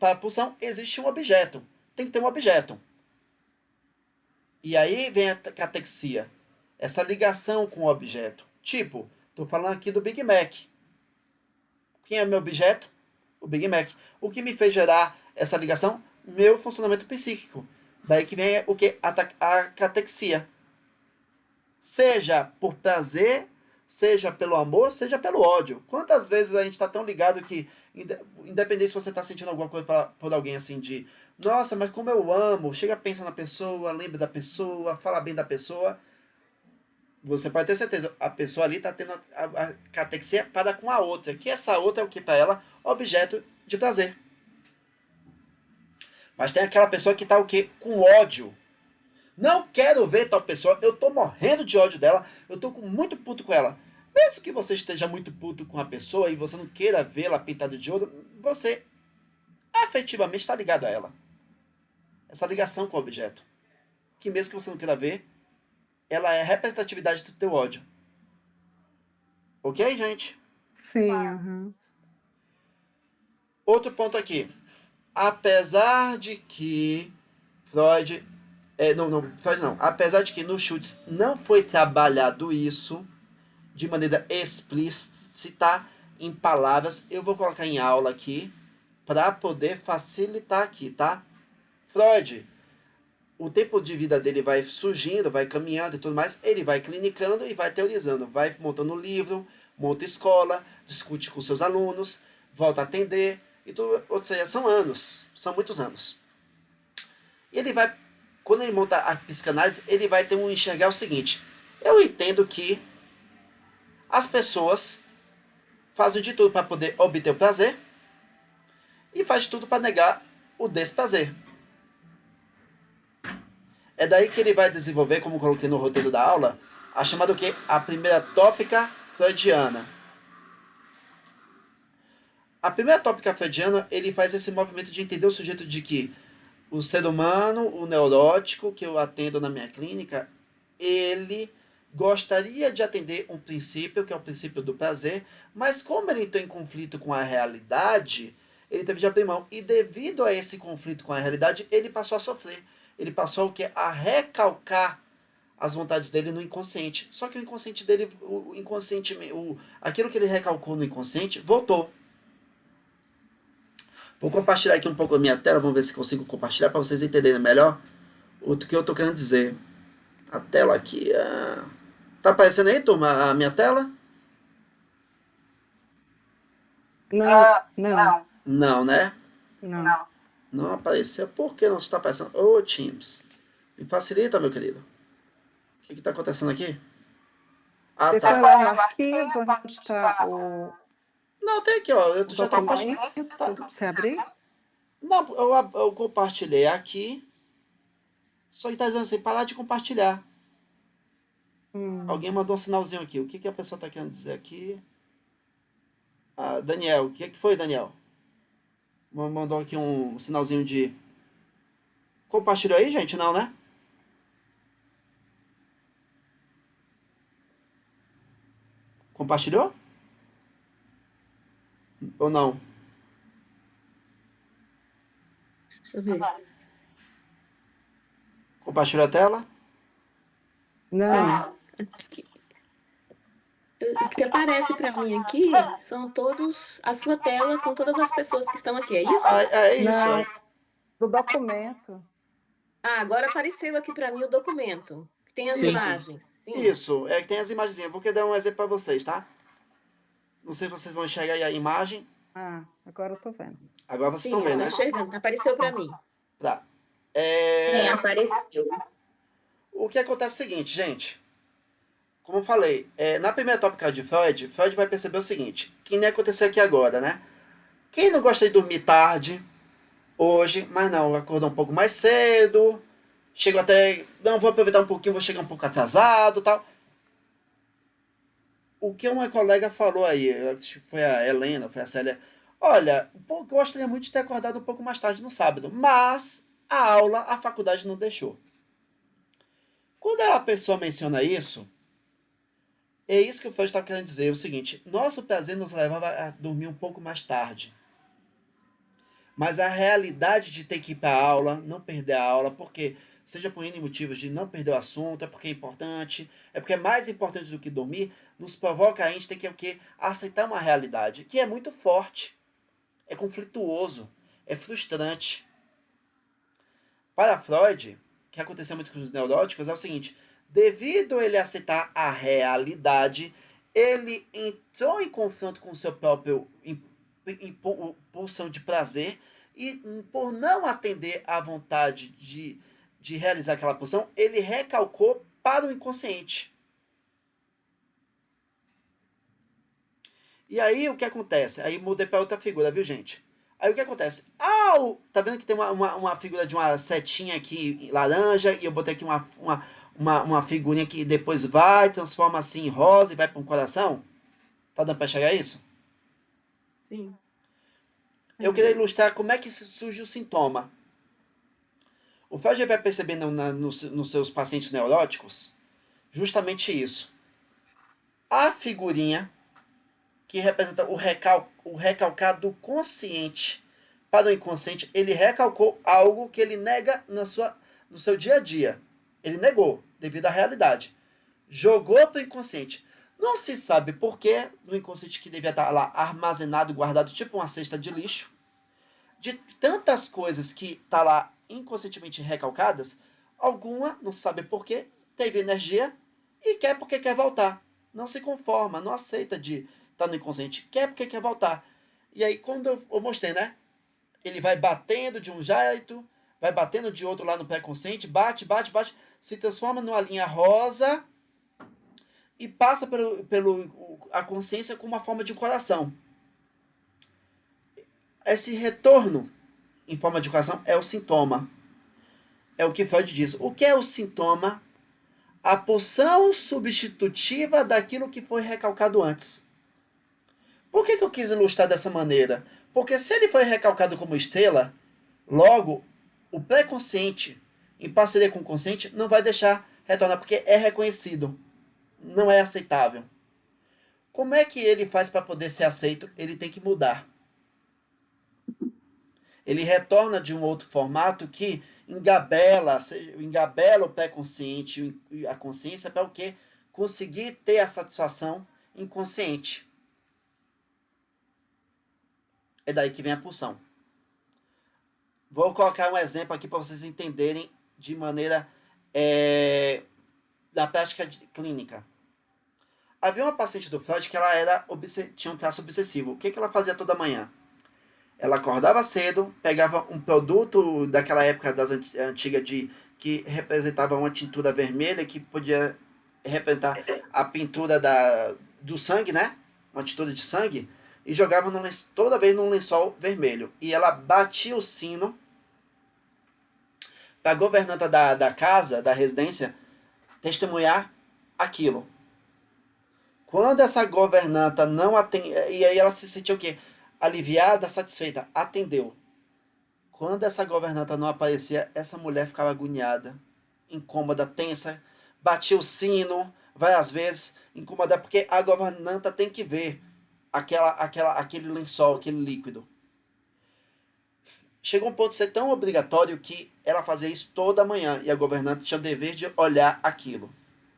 Speaker 1: a pulsão, existe um objeto. Tem que ter um objeto. E aí vem a catexia. Essa ligação com o objeto. Tipo, estou falando aqui do Big Mac. Quem é meu objeto? O Big Mac. O que me fez gerar essa ligação? Meu funcionamento psíquico. Daí que vem o que? A catexia. Seja por prazer, seja pelo amor, seja pelo ódio. Quantas vezes a gente está tão ligado que, independente se você está sentindo alguma coisa por alguém assim de nossa, mas como eu amo, chega a pensar na pessoa, lembra da pessoa, fala bem da pessoa, você pode ter certeza, a pessoa ali está tendo a catexia para com a outra, que essa outra é o que para ela? Objeto de prazer. Mas tem aquela pessoa que está o quê? Com ódio. Não quero ver tal pessoa, eu tô morrendo de ódio dela, eu tô muito puto com ela. Mesmo que você esteja muito puto com a pessoa e você não queira vê-la pintada de ouro, você afetivamente está ligado a ela. Essa ligação com o objeto. Que mesmo que você não queira ver, ela é a representatividade do teu ódio. Ok, gente?
Speaker 3: Sim.
Speaker 1: Outro ponto aqui. Apesar de que Freud... Freud não. Apesar de que no Schultz não foi trabalhado isso de maneira explícita em palavras, eu vou colocar em aula aqui para poder facilitar aqui, tá? Freud, o tempo de vida dele vai surgindo, vai caminhando e tudo mais, ele vai clinicando e vai teorizando, vai montando livro, monta escola, discute com seus alunos, volta a atender, e tudo, ou seja, são anos, são muitos anos. E ele vai, quando ele monta a psicanálise, ele vai ter enxergar o seguinte: eu entendo que as pessoas fazem de tudo para poder obter o prazer e fazem de tudo para negar o desprazer. É daí que ele vai desenvolver, como coloquei no roteiro da aula, a chamada o quê? A primeira tópica freudiana. A primeira tópica freudiana, ele faz esse movimento de entender o sujeito de que o ser humano, o neurótico, que eu atendo na minha clínica, ele gostaria de atender um princípio, que é o princípio do prazer, mas como ele entrou em conflito com a realidade, ele teve de abrir mão. E devido a esse conflito com a realidade, ele passou a sofrer. Ele passou o quê? A recalcar as vontades dele no inconsciente. Só que o inconsciente dele, aquilo que ele recalcou no inconsciente, voltou. Vou compartilhar aqui um pouco a minha tela, vamos ver se consigo compartilhar para vocês entenderem melhor o que eu estou querendo dizer. A tela aqui. Tá aparecendo aí, turma, a minha tela?
Speaker 3: Não.
Speaker 1: Não, né?
Speaker 3: Não.
Speaker 1: Não apareceu. Por que não está aparecendo? Ô, Teams. Me facilita, meu querido. O que está acontecendo aqui? Ah,
Speaker 3: Você
Speaker 1: tá.
Speaker 3: foi lá no arquivo, onde está o
Speaker 1: Não, tem aqui, ó. Eu já tô
Speaker 3: documento,
Speaker 1: tá.
Speaker 3: você abrir?
Speaker 1: Não, eu compartilhei aqui. Só que tá dizendo assim, parar de compartilhar. Alguém mandou um sinalzinho aqui. O que a pessoa tá querendo dizer aqui? Ah, Daniel, o que foi, Daniel? Mandou aqui um sinalzinho de... Compartilhou aí, gente? Não, né? Compartilhou? Ou não?
Speaker 2: Deixa eu ver.
Speaker 1: Compartilhou a tela?
Speaker 3: Não.
Speaker 2: O que aparece para mim aqui são todos a sua tela com todas as pessoas que estão aqui, é isso?
Speaker 1: É isso.
Speaker 3: Não, do documento.
Speaker 2: Ah, agora apareceu aqui para mim o documento, que tem as
Speaker 1: Sim.
Speaker 2: imagens. Sim.
Speaker 1: Isso, é que tem as imagens. Eu vou querer dar um exemplo para vocês, tá? Não sei se vocês vão enxergar aí a imagem.
Speaker 3: Ah, agora eu tô vendo.
Speaker 1: Agora vocês
Speaker 2: Sim,
Speaker 1: estão
Speaker 2: eu
Speaker 1: vendo,
Speaker 2: tô
Speaker 1: né?
Speaker 2: enxergando, apareceu para mim.
Speaker 1: Tá.
Speaker 5: Apareceu.
Speaker 1: O que acontece é o seguinte, gente. Como eu falei, na primeira tópica de Freud vai perceber o seguinte, que nem aconteceu aqui agora, né? Quem não gosta de dormir tarde, hoje, mas não, acordou um pouco mais cedo, chego até, não, vou aproveitar um pouquinho, vou chegar um pouco atrasado, tal. O que uma colega falou aí, acho que foi a Helena, foi a Célia, olha, eu gostaria muito de ter acordado um pouco mais tarde no sábado, mas a aula, a faculdade não deixou. Quando a pessoa menciona isso, é isso que o Freud estava querendo dizer, é o seguinte, nosso prazer nos levava a dormir um pouco mais tarde. Mas a realidade de ter que ir para a aula, não perder a aula, porque seja por N motivos de não perder o assunto, é porque é importante, é porque é mais importante do que dormir, nos provoca a gente ter que o quê? Aceitar uma realidade que é muito forte, é conflituoso, é frustrante. Para Freud, o que aconteceu muito com os neuróticos é o seguinte, devido a ele aceitar a realidade, ele entrou em confronto com o seu próprio pulsão de prazer e por não atender à vontade de realizar aquela pulsão, ele recalcou para o inconsciente. E aí o que acontece? Aí mudei para outra figura, viu, gente? Aí o que acontece? Tá vendo que tem uma figura de uma setinha aqui laranja e eu botei aqui uma figurinha que depois vai, transforma assim em rosa e vai para um coração? Tá dando para enxergar isso?
Speaker 2: Sim.
Speaker 1: Eu queria ilustrar como é que surge o sintoma. O Freud vai percebendo nos seus pacientes neuróticos justamente isso. A figurinha que representa o recalcar do consciente para o inconsciente, ele recalcou algo que ele nega no seu dia a dia. Ele negou, devido à realidade. Jogou para o inconsciente. Não se sabe por que no inconsciente que devia estar lá armazenado, guardado, tipo uma cesta de lixo, de tantas coisas que está lá inconscientemente recalcadas, alguma, não sabe por que, teve energia e quer porque quer voltar. Não se conforma, não aceita de estar no inconsciente, quer porque quer voltar. E aí quando eu mostrei, né? Ele vai batendo de um jeito, vai batendo de outro lá no pré-consciente, bate, se transforma numa linha rosa e passa a consciência com uma forma de coração. Esse retorno em forma de coração é o sintoma. É o que Freud diz. O que é o sintoma? A pulsão substitutiva daquilo que foi recalcado antes. Por que eu quis ilustrar dessa maneira? Porque se ele foi recalcado como estrela, logo o pré-consciente, em parceria com o consciente, não vai deixar retornar, porque é reconhecido. Não é aceitável. Como é que ele faz para poder ser aceito? Ele tem que mudar. Ele retorna de um outro formato que engabela o pré-consciente e a consciência para o quê? Conseguir ter a satisfação inconsciente. É daí que vem a pulsão. Vou colocar um exemplo aqui para vocês entenderem de maneira da prática clínica. Havia uma paciente do Freud que ela tinha um traço obsessivo. O que ela fazia toda manhã? Ela acordava cedo, pegava um produto daquela época antiga que representava uma tintura vermelha que podia representar a pintura do sangue, né? Uma tintura de sangue, e jogava toda vez num lençol vermelho. E ela batia o sino para a governanta da casa, da residência, testemunhar aquilo. Quando essa governanta não atende, e aí ela se sentiu o quê? Aliviada, satisfeita, atendeu. Quando essa governanta não aparecia, essa mulher ficava agoniada, incômoda, tensa, batia o sino várias vezes, incomodada, porque a governanta tem que ver aquele lençol, aquele líquido. Chegou um ponto de ser tão obrigatório que ela fazia isso toda manhã, e a governanta tinha o dever de olhar aquilo.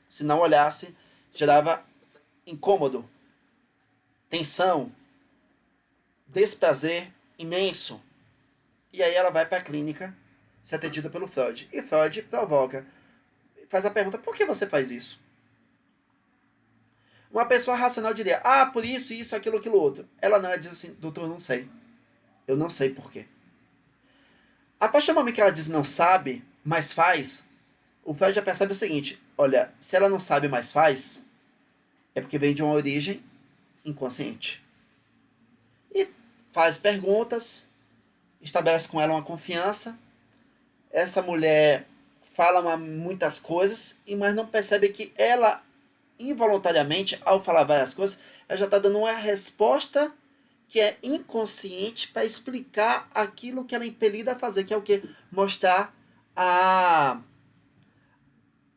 Speaker 1: Se não olhasse, gerava incômodo, tensão, desprazer imenso. E aí ela vai para a clínica ser atendida pelo Freud. E Freud provoca, faz a pergunta: por que você faz isso? Uma pessoa racional diria: por isso, aquilo, outro. Ela não, ela diz assim: doutor, eu não sei. Eu não sei por quê. A partir do momento que ela diz não sabe, mas faz, o Freud já percebe o seguinte: olha, se ela não sabe, mas faz, é porque vem de uma origem inconsciente. E faz perguntas, estabelece com ela uma confiança. Essa mulher fala muitas coisas, mas não percebe que ela, involuntariamente, ao falar várias coisas, ela já está dando uma resposta que é inconsciente para explicar aquilo que ela é impelida a fazer, que é o quê? Mostrar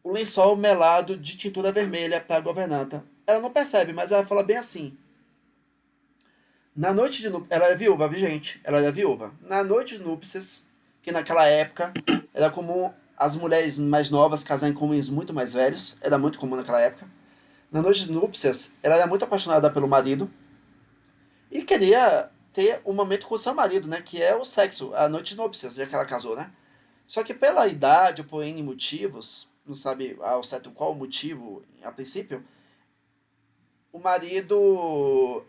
Speaker 1: o lençol melado de tintura vermelha para a governanta. Ela não percebe, mas ela fala bem assim: na noite de núpcias, ela é viúva, vigente, ela era viúva. Na noite de núpcias, que naquela época era comum as mulheres mais novas casarem com homens muito mais velhos, era muito comum naquela época. Na noite de núpcias, ela era muito apaixonada pelo marido e queria ter um momento com o seu marido, né, que é o sexo, a noite de núpcias, já que ela casou, né? Só que pela idade, ou por N motivos, não sabe ao certo qual o motivo a princípio, o marido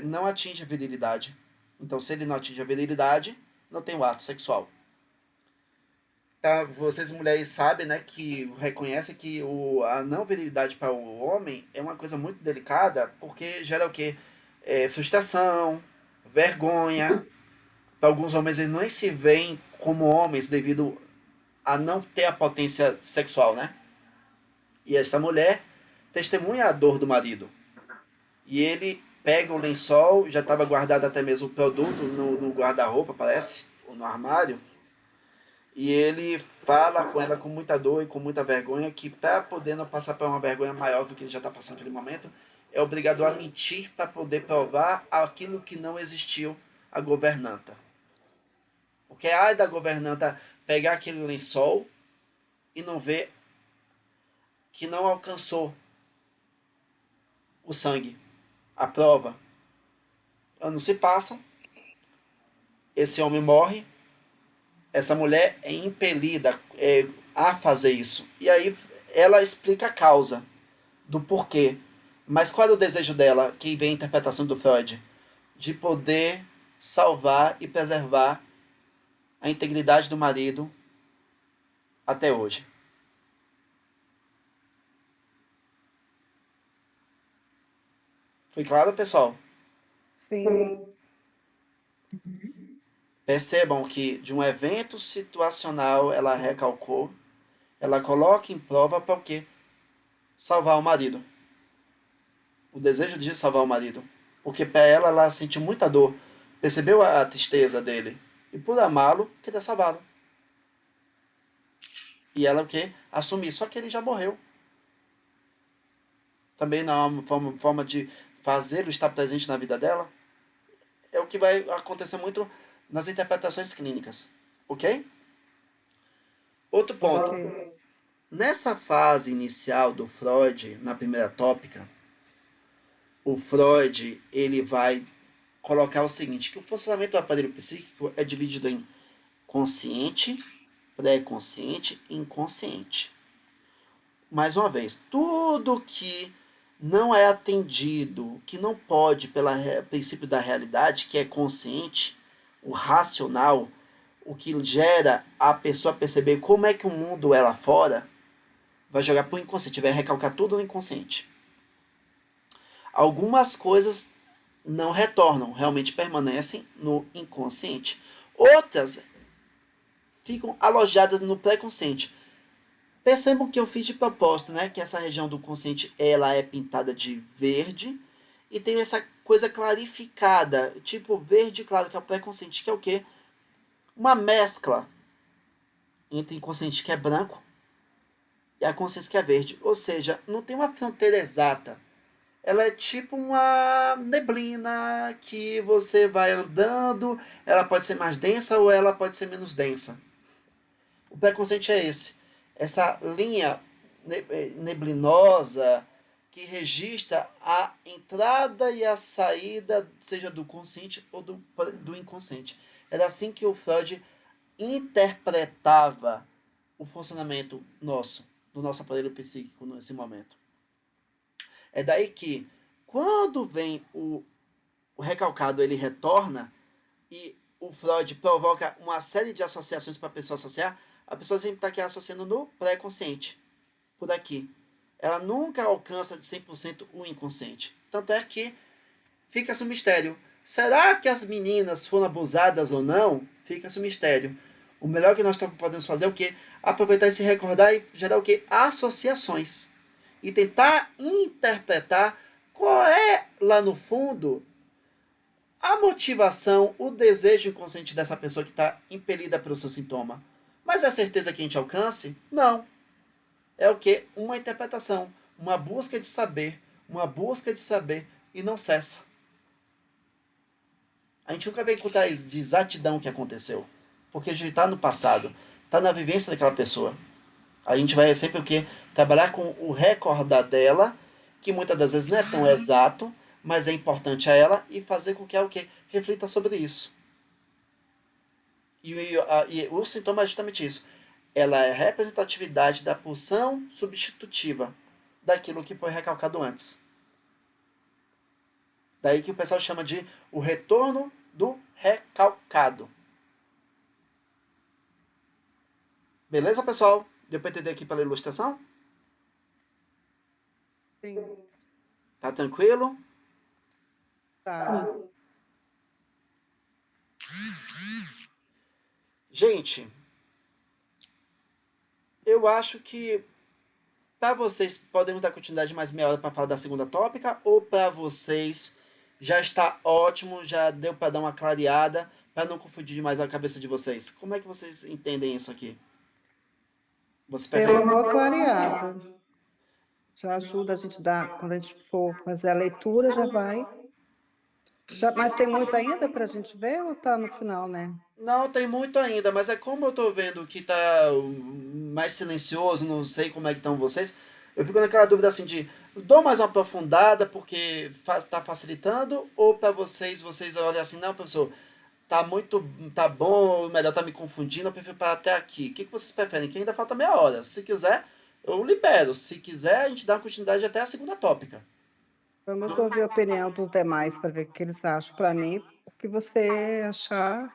Speaker 1: não atinge a virilidade. Então, se ele não atinge a virilidade, não tem o ato sexual. Tá? Vocês mulheres sabem, né, que reconhecem que a não virilidade para o homem é uma coisa muito delicada, porque gera o quê? Frustração, vergonha. Para alguns homens, eles não se veem como homens devido a não ter a potência sexual, né? E esta mulher testemunha a dor do marido. E ele pega o lençol, já estava guardado até mesmo o produto no guarda-roupa, parece, ou no armário, e ele fala com ela com muita dor e com muita vergonha, que para poder não passar por uma vergonha maior do que ele já está passando naquele momento, é obrigado a mentir para poder provar aquilo que não existiu a governanta. Porque ai da governanta pegar aquele lençol e não ver que não alcançou o sangue. A prova. Anos se passam, esse homem morre, essa mulher é impelida a fazer isso. E aí ela explica a causa do porquê. Mas qual é o desejo dela, que vem a interpretação do Freud? De poder salvar e preservar a integridade do marido até hoje. Foi claro, pessoal?
Speaker 3: Sim.
Speaker 1: Percebam que de um evento situacional ela recalcou, ela coloca em prova para o quê? Salvar o marido. O desejo de salvar o marido. Porque para ela sentiu muita dor, percebeu a tristeza dele. E por amá-lo, queria salvá-lo. E ela o quê? Assumir. Só que ele já morreu. Também não é uma forma de fazê-lo estar presente na vida dela. É o que vai acontecer muito nas interpretações clínicas. Ok? Outro ponto.
Speaker 3: Ok.
Speaker 1: Nessa fase inicial do Freud, na primeira tópica, o Freud ele vai colocar o seguinte, que o funcionamento do aparelho psíquico é dividido em consciente, pré-consciente e inconsciente. Mais uma vez, tudo que não é atendido, que não pode pelo princípio da realidade, que é consciente, o racional, o que gera a pessoa perceber como é que o mundo é lá fora, vai jogar para o inconsciente, vai recalcar tudo no inconsciente. Algumas coisas não retornam, realmente permanecem no inconsciente. Outras ficam alojadas no pré-consciente. Percebam que eu fiz de propósito, né? Que essa região do consciente ela é pintada de verde e tem essa coisa clarificada, tipo verde claro, que é o pré-consciente, que é o quê? Uma mescla entre o inconsciente que é branco e a consciência que é verde. Ou seja, não tem uma fronteira exata. Ela é tipo uma neblina que você vai andando, ela pode ser mais densa ou ela pode ser menos densa. O pré-consciente é esse. Essa linha neblinosa que registra a entrada e a saída, seja do consciente ou do inconsciente. Era assim que o Freud interpretava o funcionamento nosso, do nosso aparelho psíquico nesse momento. É daí que, quando vem o recalcado, ele retorna e o Freud provoca uma série de associações para a pessoa associar, a pessoa sempre está aqui associando no pré-consciente, por aqui. Ela nunca alcança de 100% o inconsciente. Tanto é que fica-se um mistério. Será que as meninas foram abusadas ou não? Fica-se um mistério. O melhor que nós podemos fazer é o quê? Aproveitar e se recordar e gerar o quê? Associações. E tentar interpretar qual é, lá no fundo, a motivação, o desejo inconsciente dessa pessoa que está impelida pelo seu sintoma. Mas é certeza que a gente alcance? Não. É o quê? Uma interpretação, uma busca de saber e não cessa. A gente nunca vai encontrar de exatidão o que aconteceu, porque a gente está no passado, está na vivência daquela pessoa. A gente vai sempre o quê? Trabalhar com o recordar dela, que muitas das vezes não é tão exato, mas é importante a ela, e fazer com que ela o quê? Reflita sobre isso. E o sintoma é justamente isso. Ela é a representatividade da pulsão substitutiva daquilo que foi recalcado antes. Daí que o pessoal chama de o retorno do recalcado. Beleza, pessoal? Deu para entender aqui pela ilustração?
Speaker 3: Sim.
Speaker 1: Tá tranquilo?
Speaker 3: Tá.
Speaker 1: Gente, eu acho que para vocês podemos dar continuidade mais meia hora para falar da segunda tópica, ou para vocês já está ótimo, já deu para dar uma clareada, para não confundir demais a cabeça de vocês. Como é que vocês entendem isso aqui? Você
Speaker 3: Tem
Speaker 1: prefere?
Speaker 3: uma boa clareada. Já ajuda a gente dar, quando a gente for fazer a leitura, já vai. Mas tem muito ainda para a gente ver ou tá no final, né?
Speaker 1: Não, tem muito ainda, mas é como eu tô vendo que tá mais silencioso, não sei como é que estão vocês, eu fico naquela dúvida assim de, dou mais uma aprofundada porque tá facilitando, ou para vocês olham assim, não, professor, tá bom, ou melhor, tá me confundindo, eu prefiro parar até aqui. O que vocês preferem? Que ainda falta meia hora. Se quiser, eu libero. Se quiser, a gente dá uma continuidade até a segunda tópica.
Speaker 3: Vamos ouvir a opinião dos demais para ver o que eles acham. Para mim, o que você achar,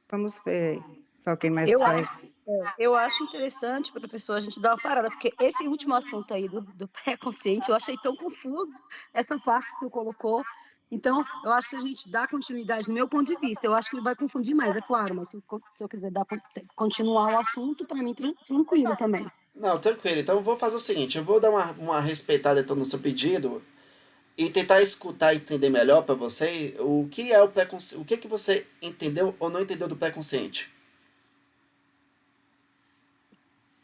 Speaker 3: vamos ver se alguém mais faz.
Speaker 8: Eu acho interessante, professor, a gente dar uma parada, porque esse último assunto aí do pré-consciente, eu achei tão confuso, essa parte que você colocou. Então, eu acho que a gente dá continuidade, do meu ponto de vista, eu acho que ele vai confundir mais, é claro, mas se eu quiser continuar o assunto, para mim, tranquilo também.
Speaker 1: Não, tranquilo. Então eu vou fazer o seguinte, eu vou dar uma respeitada então no seu pedido e tentar escutar e entender melhor para você o que é o pré-consciente, o que você entendeu ou não entendeu do pré-consciente.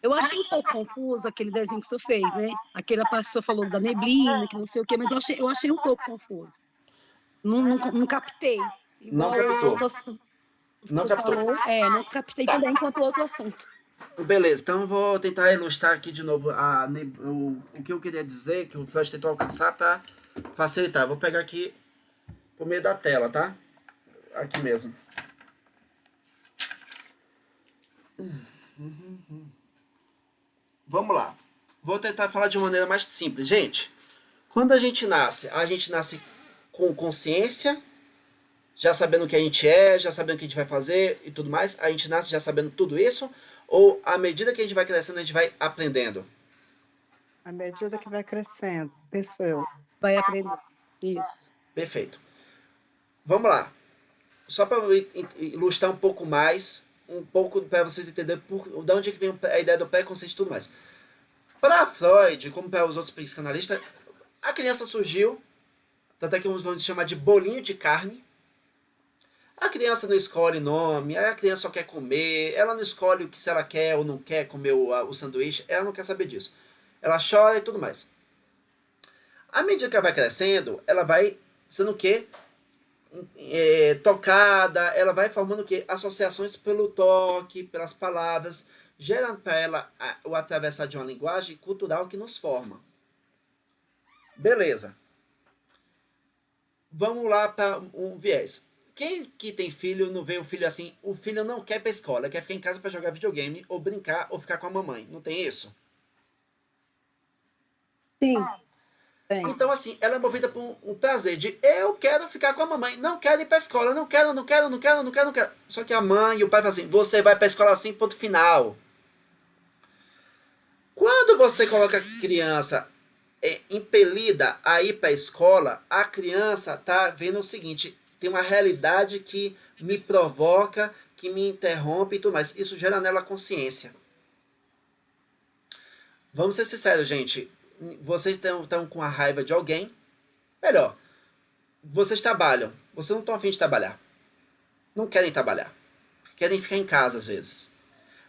Speaker 8: Eu achei um pouco confuso aquele desenho que o senhor fez, né? Aquela parte que o senhor falou da neblina, que não sei o quê, mas eu achei um pouco confuso. Não captei.
Speaker 1: Não captou. Não captou.
Speaker 8: Falou, não captei também quanto ao outro assunto.
Speaker 1: Beleza, então eu vou tentar ilustrar aqui de novo o que eu queria dizer, que o Flash tentou alcançar para facilitar. Vou pegar aqui por meio da tela, tá? Aqui mesmo. Vamos lá. Vou tentar falar de uma maneira mais simples. Gente, quando a gente nasce com consciência, já sabendo o que a gente é, já sabendo o que a gente vai fazer e tudo mais. A gente nasce já sabendo tudo isso, Ou à medida que a gente vai crescendo, a gente vai aprendendo?
Speaker 3: À medida que vai crescendo, penso eu.
Speaker 8: Vai aprender. Isso.
Speaker 1: Perfeito. Vamos lá. Só para ilustrar um pouco mais, um pouco para vocês entenderem de onde é que vem a ideia do preconceito e tudo mais. Para Freud, como para os outros psicanalistas, a criança surgiu, tanto é que uns vão chamar de bolinho de carne. A criança não escolhe nome, a criança só quer comer, ela não escolhe o que se ela quer ou não quer comer o sanduíche, ela não quer saber disso. Ela chora e tudo mais. À medida que ela vai crescendo, ela vai sendo o quê? Tocada, ela vai formando o quê? Associações pelo toque, pelas palavras, gerando para ela o atravessar de uma linguagem cultural que nos forma. Beleza. Vamos lá para um viés. Quem que tem filho não vê o filho assim? O filho não quer ir para a escola, quer ficar em casa para jogar videogame, ou brincar, ou ficar com a mamãe. Não tem isso?
Speaker 8: Sim.
Speaker 3: Tem.
Speaker 1: Então, assim, ela é movida por um prazer de eu quero ficar com a mamãe, não quero ir pra escola, não quero. Só que a mãe e o pai falam assim, você vai pra escola assim, ponto final. Quando você coloca a criança impelida a ir pra escola, a criança tá vendo o seguinte, tem uma realidade que me provoca, que me interrompe e tudo mais. Isso gera nela consciência. Vamos ser sinceros, gente. Vocês estão com a raiva de alguém. Melhor, vocês trabalham. Vocês não estão a fim de trabalhar. Não querem trabalhar. Querem ficar em casa às vezes.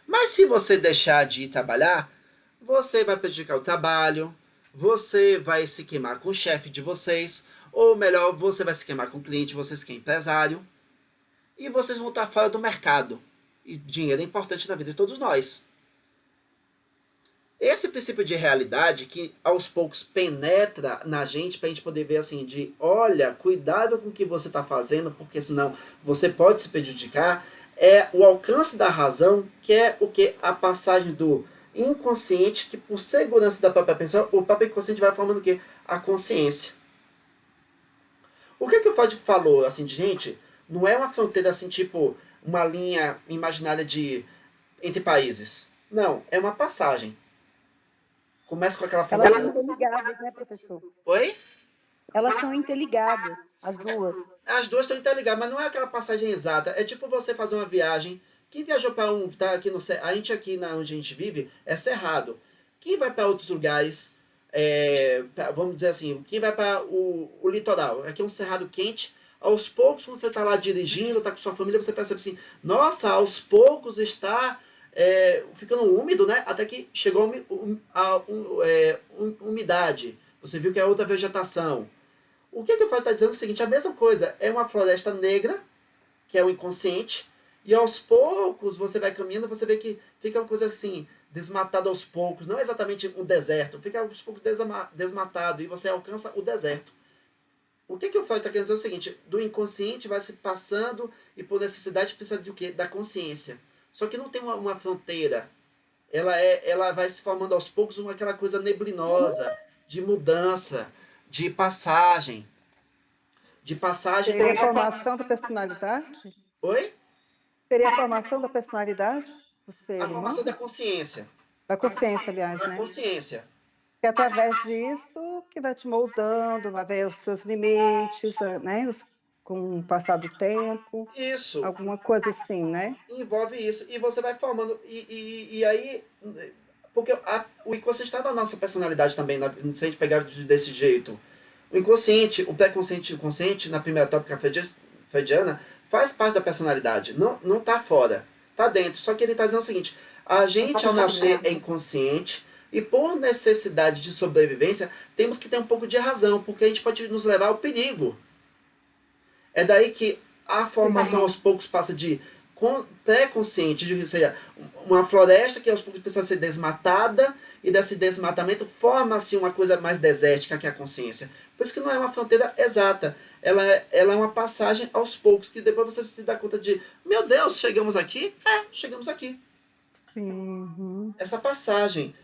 Speaker 1: Mas se você deixar de ir trabalhar, você vai prejudicar o trabalho, você vai se queimar com o chefe de vocês, ou melhor, você vai se queimar com o cliente, vocês que é empresário, e vocês vão estar fora do mercado. E dinheiro é importante na vida de todos nós. Esse princípio de realidade que aos poucos penetra na gente para a gente poder ver assim de olha, cuidado com o que você está fazendo, porque senão você pode se prejudicar, é o alcance da razão, que é o que? A passagem do inconsciente, que por segurança da própria pessoa, o próprio inconsciente vai formando o quê? A consciência. O que o Freud falou, assim, de gente, não é uma fronteira assim, tipo, uma linha imaginária entre países. Não, é uma passagem. Começa com aquela
Speaker 8: Elas
Speaker 1: fronteira.
Speaker 8: são interligadas, né, professor?
Speaker 1: Oi?
Speaker 8: Elas são interligadas, as duas.
Speaker 1: As duas estão interligadas, mas não é aquela passagem exata. É tipo você fazer uma viagem. Quem viajou para tá aqui no a gente aqui onde a gente vive é cerrado. Quem vai para outros lugares, vamos dizer assim, quem vai para o litoral, aqui é um cerrado quente. Aos poucos, quando você está lá dirigindo, está com sua família, você percebe assim, nossa, aos poucos está ficando úmido, né? Até que chegou a umidade. Você viu que é outra vegetação. O que o Freud está dizendo é o seguinte, a mesma coisa, é uma floresta negra, que é o inconsciente, e aos poucos você vai caminhando, você vê que fica uma coisa assim, desmatada aos poucos, não é exatamente um deserto, fica aos poucos desmatado, e você alcança o deserto. O que o Freud está querendo dizer é o seguinte, do inconsciente vai se passando, e por necessidade precisa de o quê? Da consciência. Só que não tem uma fronteira, ela vai se formando aos poucos aquela coisa neblinosa, de mudança, de passagem.
Speaker 3: Seria a formação da personalidade?
Speaker 1: Oi?
Speaker 3: Seria a formação da personalidade do ser
Speaker 1: A formação
Speaker 3: humano?
Speaker 1: da consciência.
Speaker 3: Da consciência, aliás,
Speaker 1: Da
Speaker 3: né?
Speaker 1: consciência.
Speaker 3: Que através disso que vai te moldando, vai ver os seus limites, né? Com o passar do tempo.
Speaker 1: Isso.
Speaker 3: Alguma coisa assim, né?
Speaker 1: Envolve isso. E você vai formando. E aí. Porque o inconsciente está na nossa personalidade também, se a gente pegar desse jeito. O inconsciente, o pré-consciente e o consciente, na primeira tópica freudiana, faz parte da personalidade. Não está fora. Está dentro. Só que ele está dizendo o seguinte: a gente, ao nascer, é inconsciente. E por necessidade de sobrevivência, temos que ter um pouco de razão, porque a gente pode nos levar ao perigo. É daí que a formação aos poucos passa de pré-consciente, ou seja, uma floresta que aos poucos precisa ser desmatada, e desse desmatamento forma-se uma coisa mais desértica que é a consciência. Por isso que não é uma fronteira exata. Ela é uma passagem aos poucos, que depois você se dá conta de, meu Deus, chegamos aqui? Chegamos aqui.
Speaker 3: Sim.
Speaker 1: Essa passagem.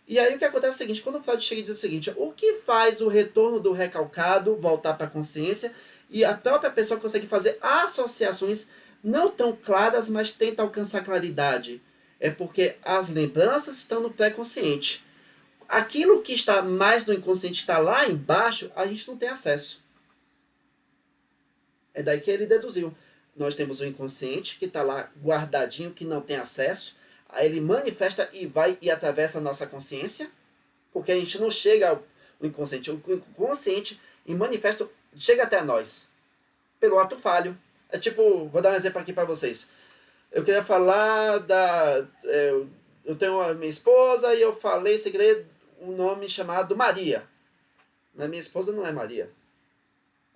Speaker 1: E aí o que acontece é o seguinte, quando o Freud chega e diz o seguinte, o que faz o retorno do recalcado voltar para a consciência, e a própria pessoa consegue fazer associações não tão claras, mas tenta alcançar claridade. É porque as lembranças estão no pré-consciente. Aquilo que está mais no inconsciente, está lá embaixo, a gente não tem acesso. É daí que ele deduziu. Nós temos o inconsciente que está lá guardadinho, que não tem acesso. Aí ele manifesta e vai e atravessa a nossa consciência, porque a gente não chega ao inconsciente. O inconsciente e manifesto chega até nós pelo ato falho. É tipo, vou dar um exemplo aqui para vocês. Eu queria falar eu tenho a minha esposa e eu falei sem querer um nome chamado Maria. Mas minha esposa não é Maria.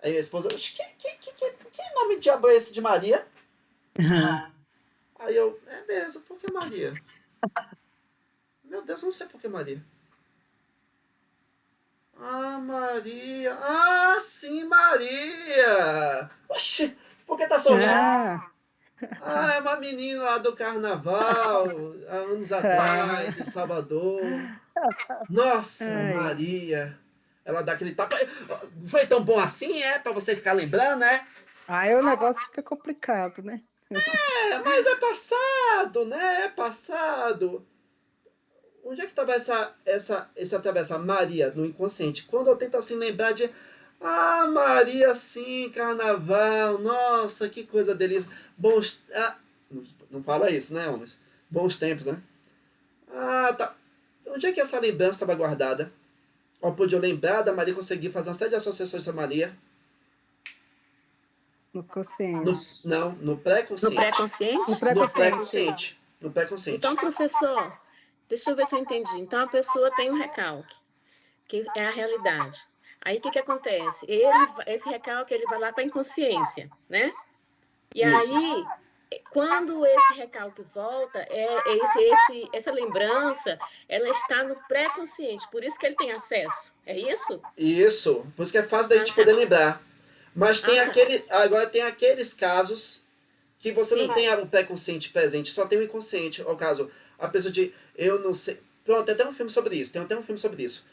Speaker 1: Aí minha esposa, que nome de diabo é esse de Maria? Aí eu, é mesmo, por que Maria? Meu Deus, eu não sei por que Maria. Ah, Maria. Ah, sim, Maria. Oxi, por que tá sorrindo? Ah, é uma menina lá do carnaval, há anos atrás, em Salvador. Nossa, Maria. Ela dá aquele tapa. Foi tão bom assim, pra você ficar lembrando,
Speaker 3: Aí o negócio fica complicado, né?
Speaker 1: Mas é passado, né? É passado. Onde é que estava esse atravessar Maria no inconsciente? Quando eu tento assim lembrar de Maria, sim, carnaval, nossa, que coisa delícia. Bons. Não fala isso, né, homens? Bons tempos, né? Tá. Onde é que essa lembrança estava guardada? Ou podia lembrar da Maria, conseguir fazer uma série de associações com a Maria?
Speaker 3: No consciente.
Speaker 1: No pré-consciente.
Speaker 2: No pré-consciente?
Speaker 1: No pré-consciente. No pré-consciente.
Speaker 2: Então, professor, deixa eu ver se eu entendi. Então, a pessoa tem um recalque, que é a realidade. Aí, o que acontece? Esse recalque, ele vai lá para a inconsciência, né? E
Speaker 1: Isso.
Speaker 2: aí, quando esse recalque volta, essa lembrança, ela está no pré-consciente. Por isso que ele tem acesso. É isso?
Speaker 1: Isso. Por isso que é fácil da gente poder lembrar. Mas tem agora tem aqueles casos que você não tem o pré-consciente presente, só tem o inconsciente. O caso, a pessoa de, eu não sei... Pronto, tem até um filme sobre isso.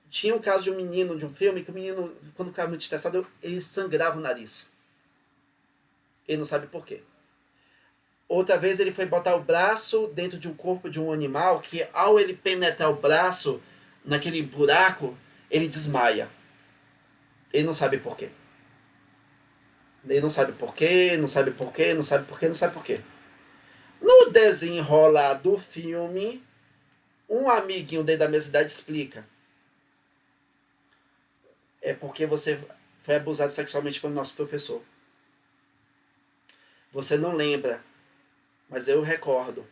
Speaker 1: Tinha um caso de um menino, de um filme, que o menino, quando ficava muito estressado, ele sangrava o nariz. Ele não sabe por quê. Outra vez ele foi botar o braço dentro de um corpo de um animal, que ao ele penetrar o braço naquele buraco, ele desmaia. Ele não sabe por quê. Ele não sabe por quê, não sabe por quê, não sabe por quê, não sabe por quê. No desenrolar do filme, um amiguinho dele da minha cidade explica. É porque você foi abusado sexualmente pelo nosso professor. Você não lembra, mas eu recordo.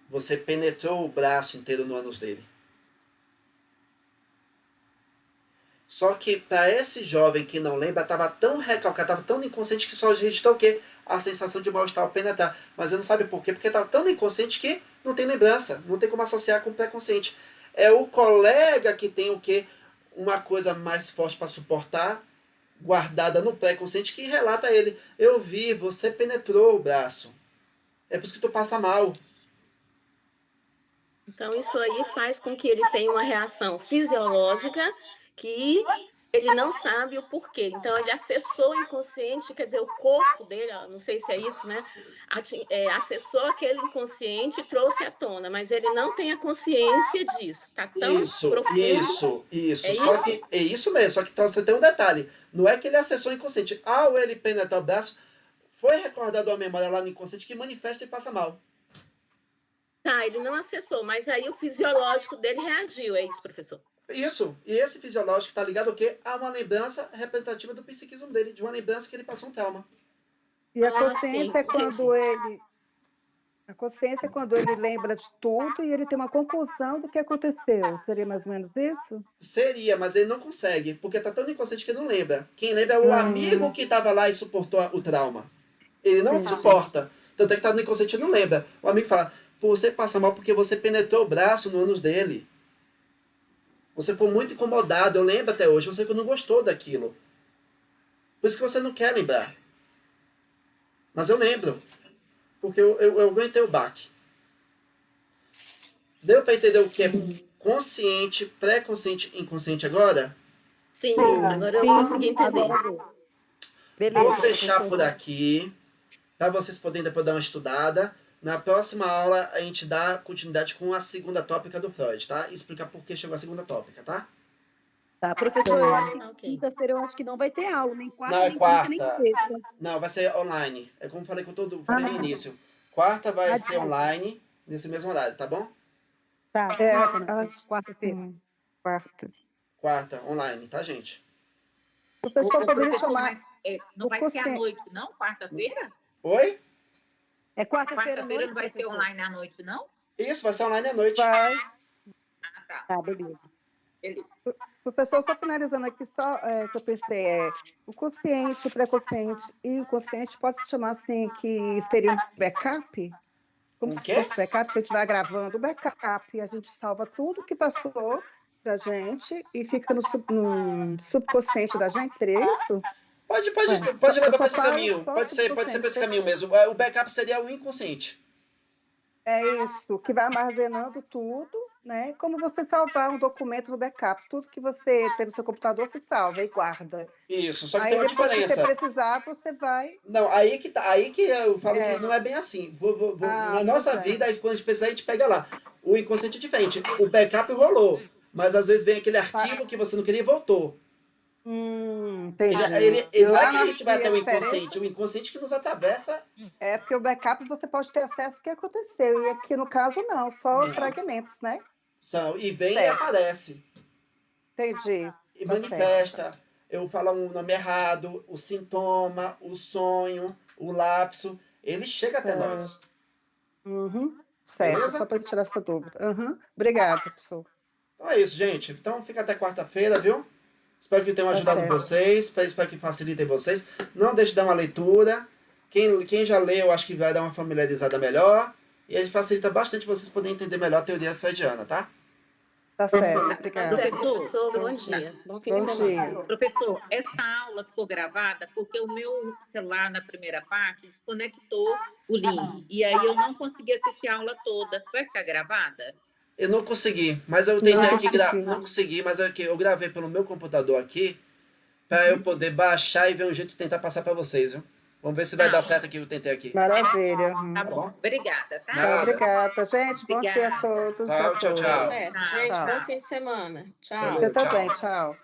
Speaker 1: Você penetrou o braço inteiro no ânus dele. Só que para esse jovem que não lembra, estava tão recalcado, estava tão inconsciente que só registrou o quê? A sensação de mal-estar ao penetrar. Mas ele não sabe por quê, porque estava tão inconsciente que não tem lembrança, não tem como associar com o pré-consciente. É o colega que tem o quê? Uma coisa mais forte para suportar, guardada no pré-consciente, que relata a ele: eu vi, você penetrou o braço. É por isso que tu passa mal.
Speaker 2: Então, isso aí faz com que ele tenha uma reação fisiológica que ele não sabe o porquê. Então, ele acessou o inconsciente, quer dizer, o corpo dele, não sei se é isso, né? Acessou aquele inconsciente e trouxe à tona, mas ele não tem a consciência disso. Tá tão profundo.
Speaker 1: Isso.
Speaker 2: Só
Speaker 1: que é isso mesmo, só que você tem um detalhe. Não é que ele acessou o inconsciente. Ao ele penetrar o braço, foi recordado uma memória lá no inconsciente que manifesta e passa mal.
Speaker 2: Tá, ele não acessou, mas aí o fisiológico dele reagiu, é isso, professor?
Speaker 1: Isso. E esse fisiológico está ligado ao quê? A uma lembrança representativa do psiquismo dele, de uma lembrança que ele passou um trauma.
Speaker 3: E a consciência é quando ele... A consciência é quando ele lembra de tudo e ele tem uma conclusão do que aconteceu. Seria mais ou menos isso?
Speaker 1: Seria, mas ele não consegue, porque está tão inconsciente que não lembra. Quem lembra é o amigo que estava lá e suportou o trauma. Ele não suporta. Tanto é que está no inconsciente e não lembra. O amigo fala: pô, você passa mal porque você penetrou o braço no ânus dele. Você ficou muito incomodado, eu lembro até hoje, você não gostou daquilo. Por isso que você não quer lembrar. Mas eu lembro. Porque eu aguentei o baque. Deu para entender o que é consciente, pré-consciente e inconsciente agora?
Speaker 2: Sim, agora eu consegui entender.
Speaker 4: Beleza,
Speaker 1: vou fechar por aqui, para vocês poderem depois dar uma estudada. Na próxima aula, a gente dá continuidade com a segunda tópica do Freud, tá? E explicar por que chegou a segunda tópica, tá?
Speaker 8: Tá, professor, eu acho que
Speaker 2: Ok.
Speaker 8: quinta-feira eu acho que não vai ter aula, nem
Speaker 1: Não,
Speaker 8: quarta,
Speaker 1: é
Speaker 8: nem quinta, nem
Speaker 1: quarta.
Speaker 8: sexta.
Speaker 1: Não, vai ser online. É como falei falei no início. Quarta vai ser
Speaker 8: desculpa.
Speaker 1: online, nesse mesmo horário, tá bom?
Speaker 8: Tá,
Speaker 3: É,
Speaker 8: quinta não, quarta-feira.
Speaker 3: Quarta.
Speaker 1: Quarta, online, tá, gente?
Speaker 3: O pessoal
Speaker 7: Ô,
Speaker 3: poderia
Speaker 7: professor,
Speaker 3: chamar.
Speaker 7: mas, não
Speaker 3: o
Speaker 7: vai ser à
Speaker 3: consciente.
Speaker 7: noite, não? Quarta-feira?
Speaker 1: Oi?
Speaker 8: É quarta-feira à
Speaker 7: Quarta-feira
Speaker 8: noite,
Speaker 7: não vai ser
Speaker 8: professor?
Speaker 7: online à noite, não?
Speaker 1: Isso, vai ser online à noite.
Speaker 3: Vai.
Speaker 7: Ah, tá.
Speaker 8: Tá, beleza.
Speaker 7: Beleza.
Speaker 3: Professor, só finalizando aqui, só que eu pensei, o consciente, o pré-consciente e o consciente pode se chamar assim, que seria um backup? Como
Speaker 1: O
Speaker 3: se
Speaker 1: quê?
Speaker 3: fosse backup, que a gente vai gravando o backup, a gente salva tudo que passou pra gente e fica no subconsciente da gente, seria isso?
Speaker 1: Pode
Speaker 3: Eu
Speaker 1: levar
Speaker 3: só
Speaker 1: para esse
Speaker 3: falo
Speaker 1: caminho.
Speaker 3: só
Speaker 1: Pode ser para
Speaker 3: subconsciente.
Speaker 1: esse caminho mesmo. O backup seria o inconsciente.
Speaker 3: É isso, que vai armazenando tudo, né? Como você salvar um documento no backup, tudo que você tem no seu computador, você salva e guarda.
Speaker 1: Isso, só que
Speaker 3: Aí
Speaker 1: tem uma
Speaker 3: depois que você
Speaker 1: diferença.
Speaker 3: precisar, você vai.
Speaker 1: Não, aí que tá, aí que eu falo
Speaker 3: É.
Speaker 1: que não é bem assim. Na
Speaker 3: Ah,
Speaker 1: nossa
Speaker 3: pois é.
Speaker 1: vida, quando a gente precisar, a gente pega lá. O inconsciente é diferente. O backup rolou, mas às vezes vem aquele arquivo que você não queria e voltou.
Speaker 3: Entendi.
Speaker 1: Não é que a gente vai
Speaker 3: e
Speaker 1: ter
Speaker 3: a
Speaker 1: o
Speaker 3: diferença
Speaker 1: inconsciente, o inconsciente que nos atravessa.
Speaker 3: é porque o backup você pode ter acesso ao que aconteceu, e aqui no caso não, só
Speaker 1: Não.
Speaker 3: fragmentos, né?
Speaker 1: E vem e
Speaker 3: Certo.
Speaker 1: aparece.
Speaker 3: Entendi.
Speaker 1: E
Speaker 3: Tá
Speaker 1: manifesta. Eu falo um nome errado, o sintoma, o sonho, o lapso. Ele chega até nós.
Speaker 3: Uhum. Certo,
Speaker 1: Beleza?
Speaker 3: só para tirar essa dúvida. Uhum. Obrigada, professor.
Speaker 1: Então é isso, gente. Então fica até quarta-feira, viu? Espero que tenham ajudado
Speaker 3: certo.
Speaker 1: vocês. Espero que facilitem vocês. Não deixe de dar uma leitura. Quem já leu, acho que vai dar uma familiarizada melhor. E aí facilita bastante vocês poderem entender melhor a teoria freudiana, tá?
Speaker 3: Tá certo,
Speaker 2: Tá
Speaker 3: obrigada.
Speaker 2: certo, professor. Bom dia. Bom fim de
Speaker 3: Bom
Speaker 2: semana.
Speaker 3: dia.
Speaker 7: Professor, essa aula ficou gravada porque o meu celular, na primeira parte, desconectou o link. E aí eu não consegui assistir a aula toda. Vai ficar gravada?
Speaker 1: Eu não consegui, mas eu tentei aqui
Speaker 3: consegui.
Speaker 1: não consegui, mas eu gravei pelo meu computador aqui para eu poder baixar e ver um jeito de tentar passar para vocês, viu? Vamos ver se vai dar certo aqui que eu tentei aqui.
Speaker 3: Maravilha.
Speaker 7: Tá bom. Obrigada, tá?
Speaker 1: Nada.
Speaker 3: Obrigada, gente. Bom dia a
Speaker 7: Obrigada.
Speaker 3: todos.
Speaker 1: Tchau, tchau, tchau.
Speaker 2: Certo, gente.
Speaker 3: Tchau.
Speaker 2: Bom fim de semana. Tchau.
Speaker 1: Valeu.
Speaker 3: Você também,
Speaker 1: Tchau.
Speaker 3: tchau.